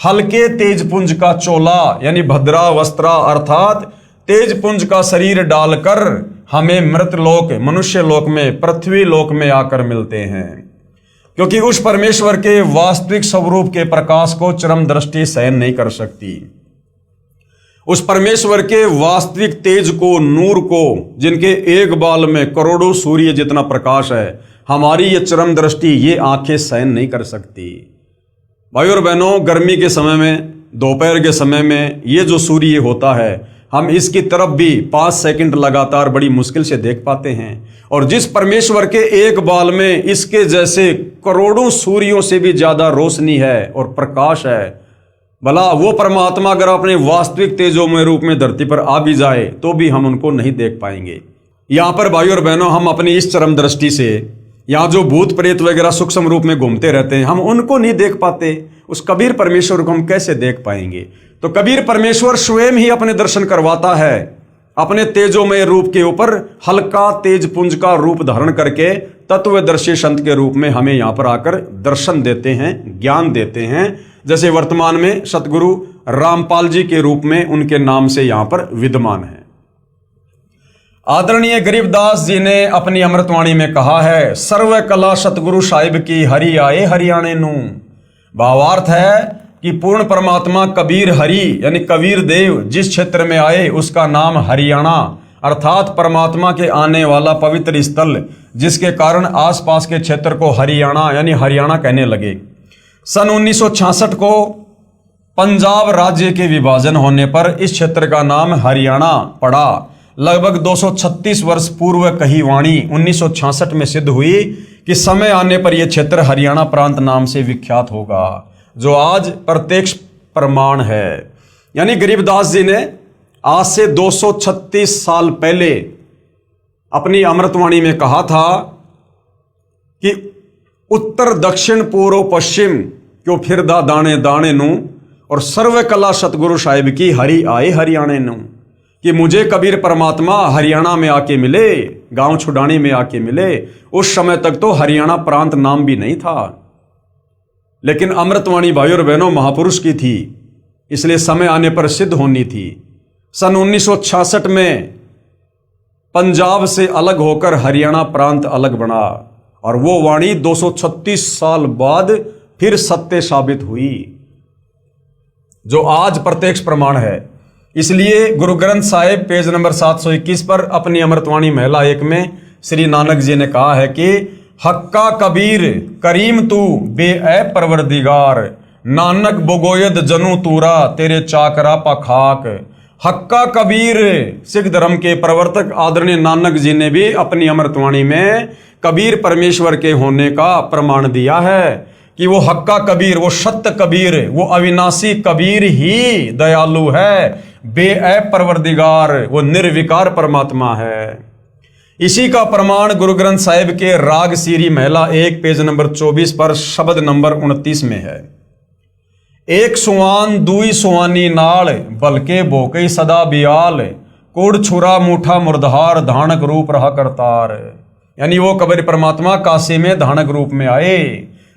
A: हल्के तेजपुंज का चोला यानी भद्रा वस्त्रा अर्थात तेजपुंज का शरीर डालकर हमें मृतलोक मनुष्य लोक में पृथ्वी लोक में आकर मिलते हैं, क्योंकि उस परमेश्वर के वास्तविक स्वरूप के प्रकाश को चरम दृष्टि सहन नहीं कर सकती। उस परमेश्वर के वास्तविक तेज को, नूर को, जिनके एक बाल में करोड़ों सूर्य जितना प्रकाश है, हमारी ये चरम दृष्टि, ये आंखें सहन नहीं कर सकती। भाई और बहनों, गर्मी के समय में, दोपहर के समय में ये जो सूर्य होता है, हम इसकी तरफ भी 5 सेकंड लगातार बड़ी मुश्किल से देख पाते हैं। और जिस परमेश्वर के एक बाल में इसके जैसे करोड़ों सूर्यों से भी ज्यादा रोशनी है और प्रकाश है, भला वो परमात्मा अगर अपने वास्तविक तेजोमय रूप में धरती पर आ भी जाए तो भी हम उनको नहीं देख पाएंगे। यहां पर भाई और बहनों, हम अपनी इस चरम दृष्टि से यहाँ जो भूत प्रेत वगैरह सूक्ष्म रूप में घूमते रहते हैं, हम उनको नहीं देख पाते। उस कबीर परमेश्वर को हम कैसे देख पाएंगे? तो कबीर परमेश्वर स्वयं ही अपने दर्शन करवाता है, अपने तेजोमय रूप के ऊपर हल्का तेजपुंज का रूप धारण करके तत्वदर्शी संत के रूप में हमें यहाँ पर आकर दर्शन देते हैं, ज्ञान देते हैं। जैसे वर्तमान में सतगुरु रामपाल जी के रूप में उनके नाम से यहाँ पर विद्यमान है। आदरणीय गरीबदास जी ने अपनी अमृतवाणी में कहा है, सर्व कला सतगुरु साहिब की हरि आए हरियाणे नू। भावार्थ है कि पूर्ण परमात्मा कबीर हरि यानी कबीर देव जिस क्षेत्र में आए उसका नाम हरियाणा अर्थात परमात्मा के आने वाला पवित्र स्थल, जिसके कारण आसपास के क्षेत्र को हरियाणा यानी हरियाणा कहने लगे। सन 1966 को पंजाब राज्य के विभाजन होने पर इस क्षेत्र का नाम हरियाणा पड़ा। लगभग 236 वर्ष पूर्व कही वाणी 1966 में सिद्ध हुई कि समय आने पर यह क्षेत्र हरियाणा प्रांत नाम से विख्यात होगा, जो आज प्रत्यक्ष प्रमाण है। यानी गरीबदास जी ने आज से 236 साल पहले अपनी अमृतवाणी में कहा था कि उत्तर दक्षिण पूर्व पश्चिम क्यों फिरदा दाने दाने नू और सर्व कला सतगुरु साहिब की हरि आए हरियाणे नू, कि मुझे कबीर परमात्मा हरियाणा में आके मिले, गांव छुड़ानी में आके मिले। उस समय तक तो हरियाणा प्रांत नाम भी नहीं था, लेकिन अमृतवाणी भाई और बहनों महापुरुष की थी, इसलिए समय आने पर सिद्ध होनी थी। सन 1966 में पंजाब से अलग होकर हरियाणा प्रांत अलग बना और वो वाणी 236 साल बाद फिर सत्य साबित हुई, जो आज प्रत्यक्ष प्रमाण है। इसलिए गुरु ग्रंथ साहिब पेज नंबर 721 पर अपनी अमृतवाणी महिला 1 में श्री नानक जी ने कहा है कि हक्का कबीर करीम तू बे परवरदिगार, नानक बोगोयद जनु तूरा तेरे चाकरा पखाक। हक्का कबीर सिख धर्म के प्रवर्तक आदरणीय नानक जी ने भी अपनी अमृतवाणी में कबीर परमेश्वर के होने का प्रमाण दिया है कि वो हक्का कबीर, वो सत्य कबीर, वो अविनाशी कबीर ही दयालु है, बेऐब परवरदिगार, वो निर्विकार परमात्मा है। इसी का प्रमाण गुरु ग्रंथ साहिब के राग सीरी महिला 1 पेज नंबर 24 पर शब्द नंबर 29 में है। एक सुवान दुई सुवानी नाल बलके भोके सदा बियाल, कोड़ छुरा मूठा मुर्दहार धानक रूप रहा करतार। यानी वो कबीर परमात्मा काशी में धानक रूप में आए,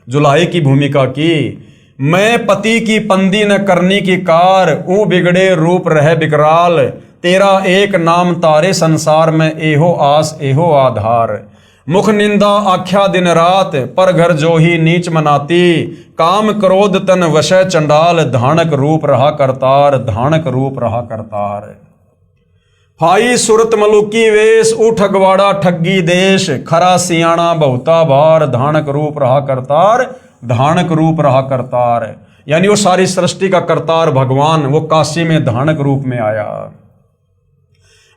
A: जुलाहे की भूमिका की। मैं पति की पंदी न करनी की कार, ऊ बिगड़े रूप रहे बिकराल, तेरा एक नाम तारे संसार में एहो आस एहो आधार। मुख निंदा आख्या दिन रात, पर घर जो ही नीच मनाती, काम क्रोध तन वशय चंडाल, धानक रूप रहा करतार, धानक रूप रहा करतार। फाई सुरत मलुकी वेश, उठ अगवाड़ा ठग्गी देश, खरा सियाणा बहुता भार, धानक रूप रहा करतार, धानक रूप रहा करतार। यानी वो सारी सृष्टि का करतार भगवान वो काशी में धानक रूप में आया।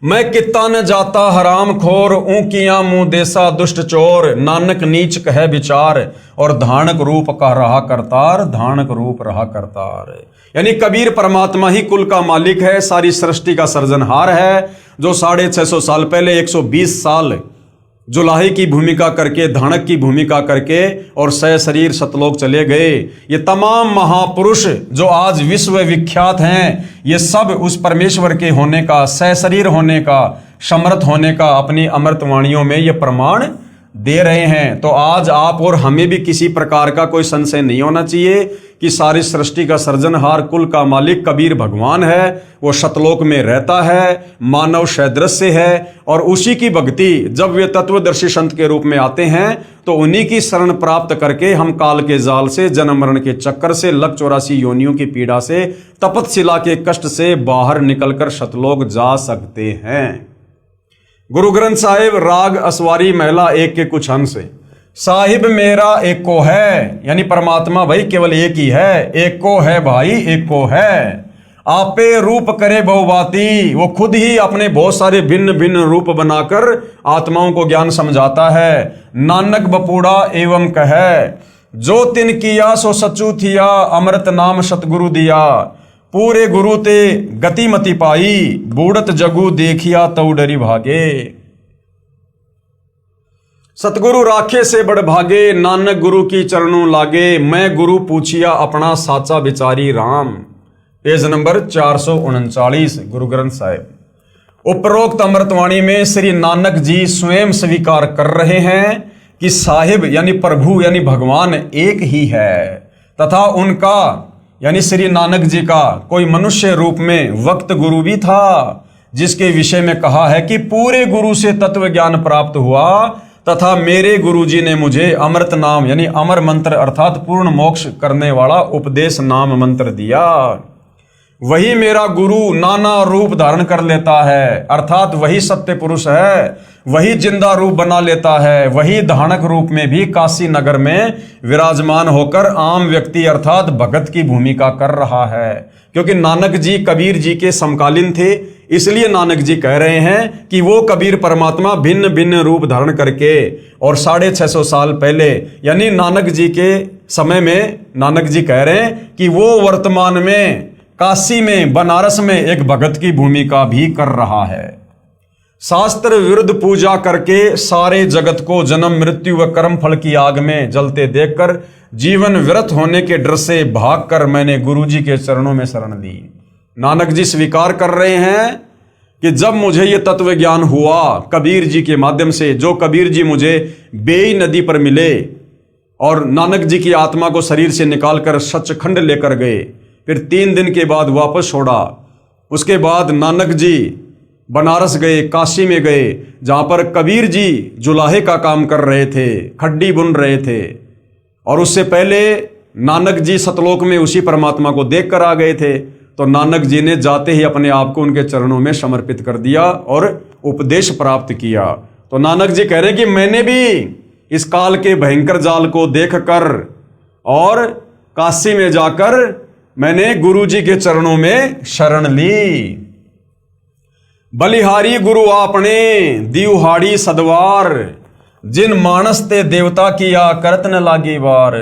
A: मैं कित्ता न जाता हराम खोर, ऊंकिया मुंह देसा दुष्ट चोर, नानक नीच कहे विचार, और धानक रूप का रहा करतार, धानक रूप रहा करतार। यानी कबीर परमात्मा ही कुल का मालिक है, सारी सृष्टि का सर्जनहार है, जो 650 साल पहले 120 साल जुलाहे की भूमिका करके, धानक की भूमिका करके और सह शरीर सतलोक चले गए। ये तमाम महापुरुष जो आज विश्व विख्यात हैं, ये सब उस परमेश्वर के होने का, सह शरीर होने का, समर्थ होने का अपनी अमृत वाणियों में ये प्रमाण दे रहे हैं। तो आज आप और हमें भी किसी प्रकार का कोई संशय नहीं होना चाहिए कि सारी सृष्टि का सृजनहार, कुल का मालिक कबीर भगवान है। वो सतलोक में रहता है, मानव सदृश्य है, और उसी की भक्ति जब वे तत्वदर्शी संत के रूप में आते हैं तो उन्हीं की शरण प्राप्त करके हम काल के जाल से, जन्म मरण के चक्कर से, लख 84 योनियों की पीड़ा से, तपतशिला के कष्ट से बाहर निकलकर सतलोक जा सकते हैं। गुरु ग्रंथ साहिब राग असवारी महिला 1 के कुछ अंश। साहिब मेरा एक को है, यानी परमात्मा भाई केवल एक ही है, एक को है भाई, एक को है। आपे रूप करे बहुबाती, वो खुद ही अपने बहुत सारे भिन्न भिन्न रूप बनाकर आत्माओं को ज्ञान समझाता है। नानक बपूड़ा एवं कहे, जो तिन किया सो सचू थिया, अमृत नाम सतगुरु दिया। पूरे गुरु ते गति मति पाई, बूढ़त जगू देखिया तऊ डरी भागे। सतगुरु राखे से बड़ भागे, नानक गुरु की चरणों लागे। मैं गुरु पूछिया अपना साचा बिचारी राम। Page number 439 Guru Granth Sahib. उपरोक्त अमृतवाणी में श्री नानक जी स्वयं स्वीकार कर रहे हैं कि साहिब यानी प्रभु यानी भगवान एक ही है, तथा उनका यानी श्री नानक जी का कोई मनुष्य रूप में वक्त गुरु भी था, जिसके विषय में कहा है कि पूरे गुरु से तत्व ज्ञान प्राप्त हुआ, तथा मेरे गुरु जी ने मुझे अमृत नाम यानी अमर मंत्र अर्थात पूर्ण मोक्ष करने वाला उपदेश नाम मंत्र दिया। वही मेरा गुरु नाना रूप धारण कर लेता है, अर्थात वही सत्य पुरुष है, वही जिंदा रूप बना लेता है, वही धानक रूप में भी काशी नगर में विराजमान होकर आम व्यक्ति अर्थात भगत की भूमिका कर रहा है। क्योंकि नानक जी कबीर जी के समकालीन थे, इसलिए नानक जी कह रहे हैं कि वो कबीर परमात्मा भिन्न भिन्न रूप धारण करके, और 650 साल पहले यानी नानक जी के समय में नानक जी कह रहे हैं कि वो वर्तमान में काशी में, बनारस में एक भगत की भूमिका भी कर रहा है। शास्त्र विरुद्ध पूजा करके सारे जगत को जन्म मृत्यु व कर्म फल की आग में जलते देखकर जीवन व्यर्थ होने के डर से भागकर मैंने गुरुजी के चरणों में शरण ली। नानक जी स्वीकार कर रहे हैं कि जब मुझे ये तत्व ज्ञान हुआ कबीर जी के माध्यम से, जो कबीर जी मुझे बेई नदी पर मिले और नानक जी की आत्मा को शरीर से निकालकर सचखंड लेकर गए, फिर 3 दिन के बाद वापस छोड़ा। उसके बाद नानक जी बनारस गए, काशी में गए, जहाँ पर कबीर जी जुलाहे का काम कर रहे थे, खड्डी बुन रहे थे, और उससे पहले नानक जी सतलोक में उसी परमात्मा को देख कर आ गए थे। तो नानक जी ने जाते ही अपने आप को उनके चरणों में समर्पित कर दिया और उपदेश प्राप्त किया। तो नानक जी कह रहे हैं कि मैंने भी इस काल के भयंकर जाल को देखकर और काशी में जाकर मैंने गुरु जी के चरणों में शरण ली। बलिहारी गुरु आपने दिवहाड़ी सदवार, जिन मानस ते देवता किया करत न लागी वार।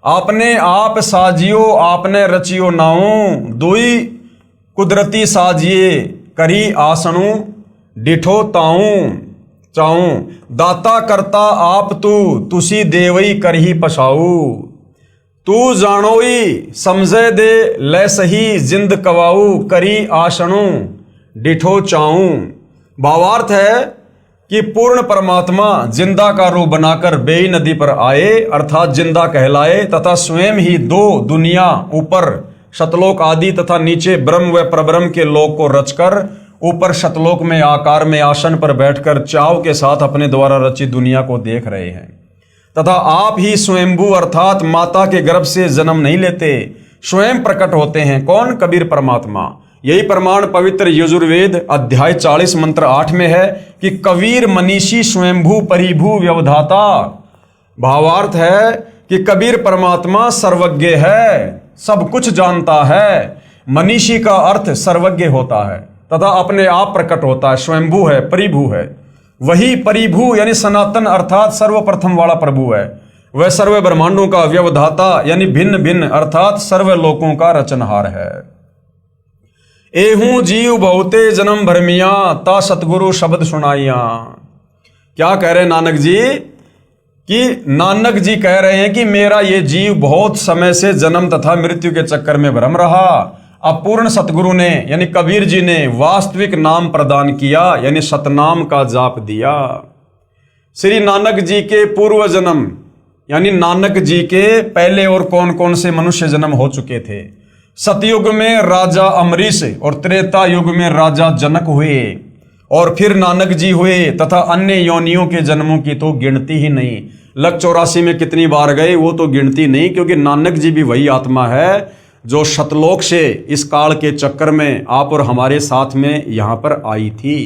A: आपने आप साजियो आपने रचियो नाऊ, दुई कुदरती साजिए करी आसनु डिठो ताऊ चाऊ। दाता करता आप तू तुसी देवई करही पछाऊ। तू जानोई समझे दे ले सही जिंद कवाऊ, करी आसनु डिठो चाऊ। भावार्थ है कि पूर्ण परमात्मा जिंदा का रूप बनाकर बेई नदी पर आए, अर्थात जिंदा कहलाए, तथा स्वयं ही 2 दुनिया, ऊपर शतलोक आदि तथा नीचे ब्रह्म व प्रब्रह्म के लोक को रचकर ऊपर शतलोक में आकार में आसन पर बैठकर चाव के साथ अपने द्वारा रचित दुनिया को देख रहे हैं। तथा आप ही स्वयंभू अर्थात माता के गर्भ से जन्म नहीं लेते, स्वयं प्रकट होते हैं। कौन? कबीर परमात्मा। यही प्रमाण पवित्र यजुर्वेद अध्याय 40 मंत्र 8 में है कि कबीर मनीषी स्वयंभू परिभू व्यवधाता। भावार्थ है कि कबीर परमात्मा सर्वज्ञ है, सब कुछ जानता है। मनीषी का अर्थ सर्वज्ञ होता है तथा अपने आप प्रकट होता है, स्वयंभू है, परिभू है। वही परिभू यानी सनातन अर्थात सर्वप्रथम वाला प्रभु है। वह सर्व ब्रह्मांडों का व्यवधाता यानी भिन्न भिन्न अर्थात सर्व लोकों का रचनहार है। एहू जीव बहुते जन्म भरमिया, ता सतगुरु शब्द सुनाइया। क्या कह रहे हैं नानक जी? कि नानक जी कह रहे हैं कि मेरा ये जीव बहुत समय से जन्म तथा मृत्यु के चक्कर में भ्रम रहा, अब पूर्ण सतगुरु ने यानी कबीर जी ने वास्तविक नाम प्रदान किया, यानी सतनाम का जाप दिया। श्री नानक जी के पूर्व जन्म यानी नानक जी के पहले और कौन कौन से मनुष्य जन्म हो चुके थे। सतयुग में राजा अमरीश और त्रेता युग में राजा जनक हुए और फिर नानक जी हुए, तथा अन्य योनियों के जन्मों की तो गिनती ही नहीं। लग 84 में कितनी बार गए वो तो गिनती नहीं, क्योंकि नानक जी भी वही आत्मा है जो शतलोक से इस काल के चक्कर में आप और हमारे साथ में यहां पर आई थी।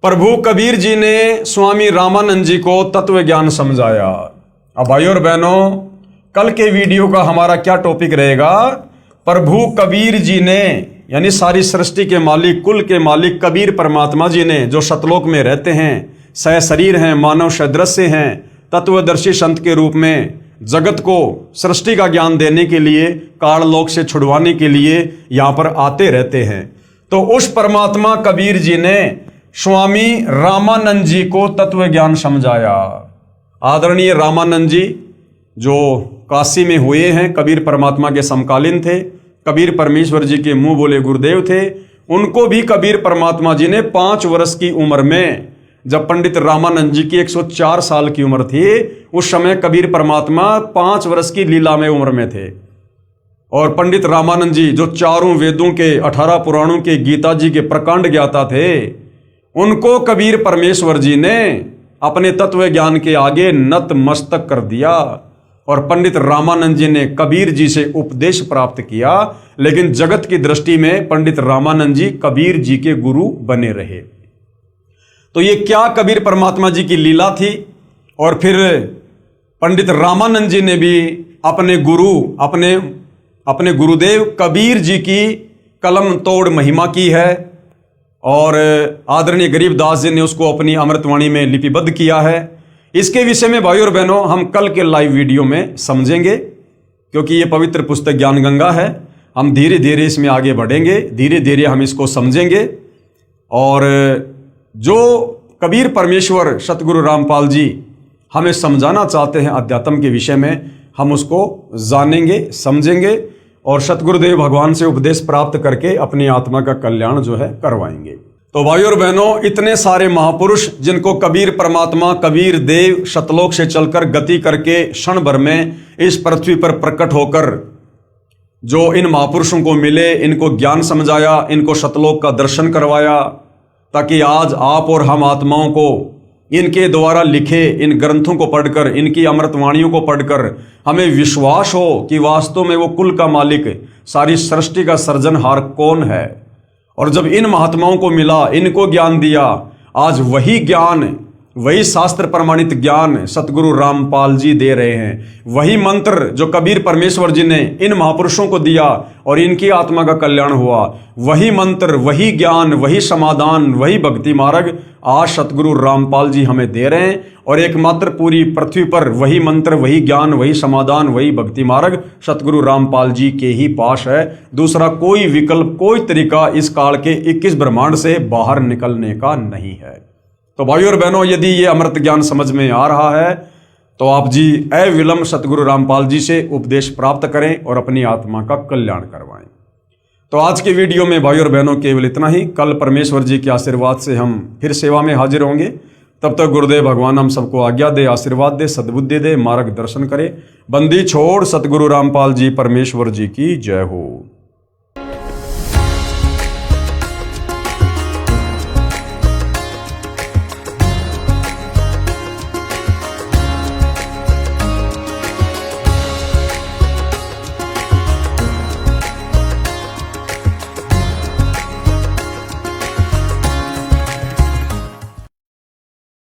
A: प्रभु कबीर जी ने स्वामी रामानंद जी को तत्व ज्ञान समझाया। अब भाइयों और बहनों, कल के वीडियो का हमारा क्या टॉपिक रहेगा? प्रभु कबीर जी ने यानी सारी सृष्टि के मालिक, कुल के मालिक कबीर परमात्मा जी ने, जो शतलोक में रहते हैं, सह शरीर हैं, मानव सदृश्य हैं, तत्वदर्शी संत के रूप में जगत को सृष्टि का ज्ञान देने के लिए, काललोक से छुड़वाने के लिए यहां पर आते रहते हैं। तो उस परमात्मा कबीर जी ने स्वामी रामानंद जी को तत्व ज्ञान समझाया। आदरणीय रामानंद जी जो काशी में हुए हैं, कबीर परमात्मा के समकालीन थे, कबीर परमेश्वर जी के मुंह बोले गुरुदेव थे। उनको भी कबीर परमात्मा जी ने 5 वर्ष की उम्र में, जब पंडित रामानंद जी की 104 साल की उम्र थी, उस समय कबीर परमात्मा 5 वर्ष की लीला में उम्र में थे। और पंडित रामानंद जी जो चारों वेदों के, 18 पुराणों के, गीता जी के प्रकांड ज्ञाता थे, उनको कबीर परमेश्वर जी ने अपने तत्व ज्ञान के आगे नतमस्तक कर दिया। और पंडित रामानंद जी ने कबीर जी से उपदेश प्राप्त किया, लेकिन जगत की दृष्टि में पंडित रामानंद जी कबीर जी के गुरु बने रहे। तो ये क्या कबीर परमात्मा जी की लीला थी। और फिर पंडित रामानंद जी ने भी अपने गुरु, अपने गुरुदेव कबीर जी की कलम तोड़ महिमा की है, और आदरणीय गरीबदास जी ने उसको अपनी अमृतवाणी में लिपिबद्ध किया है। इसके विषय में भाइयों और बहनों हम कल के लाइव वीडियो में समझेंगे, क्योंकि ये पवित्र पुस्तक ज्ञान गंगा है। हम धीरे धीरे इसमें आगे बढ़ेंगे, धीरे धीरे हम इसको समझेंगे। और जो कबीर परमेश्वर सतगुरु रामपाल जी हमें समझाना चाहते हैं अध्यात्म के विषय में, हम उसको जानेंगे, समझेंगे और सतगुरुदेव भगवान से उपदेश प्राप्त करके अपनी आत्मा का कल्याण जो है करवाएंगे। तो भाइयों और बहनों, इतने सारे महापुरुष जिनको कबीर परमात्मा, कबीर देव शतलोक से चलकर गति करके क्षण भर में इस पृथ्वी पर प्रकट होकर जो इन महापुरुषों को मिले, इनको ज्ञान समझाया, इनको शतलोक का दर्शन करवाया, ताकि आज आप और हम आत्माओं को इनके द्वारा लिखे इन ग्रंथों को पढ़कर, इनकी अमृतवाणियों को पढ़कर हमें विश्वास हो कि वास्तव में वो कुल का मालिक, सारी सृष्टि का सृजनहार कौन है। और जब इन महात्माओं को मिला, इनको ज्ञान दिया, आज वही ज्ञान, वही शास्त्र प्रमाणित ज्ञान सतगुरु रामपाल जी दे रहे हैं। वही मंत्र जो कबीर परमेश्वर जी ने इन महापुरुषों को दिया और इनकी आत्मा का कल्याण हुआ, वही मंत्र, वही ज्ञान, वही समाधान, वही भक्ति मार्ग आज सतगुरु रामपाल जी हमें दे रहे हैं। और एकमात्र पूरी पृथ्वी पर वही मंत्र, वही ज्ञान, वही समाधान, वही भक्ति मार्ग सतगुरु रामपाल जी के ही पास है। दूसरा कोई विकल्प, कोई तरीका इस काल के 21 ब्रह्मांड से बाहर निकलने का नहीं है। तो भाइयों और बहनों, यदि ये अमृत ज्ञान समझ में आ रहा है तो आप जी अविलंब सतगुरु रामपाल जी से उपदेश प्राप्त करें और अपनी आत्मा का कल्याण करवाएं। तो आज के वीडियो में भाइयों और बहनों केवल इतना ही। कल परमेश्वर जी के आशीर्वाद से हम फिर सेवा में हाजिर होंगे। तब तक गुरुदेव भगवान हम सबको आज्ञा दे, आशीर्वाद दे, सद्बुद्धि दे, मार्गदर्शन करे। बंदी छोड़ सतगुरु रामपाल जी परमेश्वर जी की जय हो।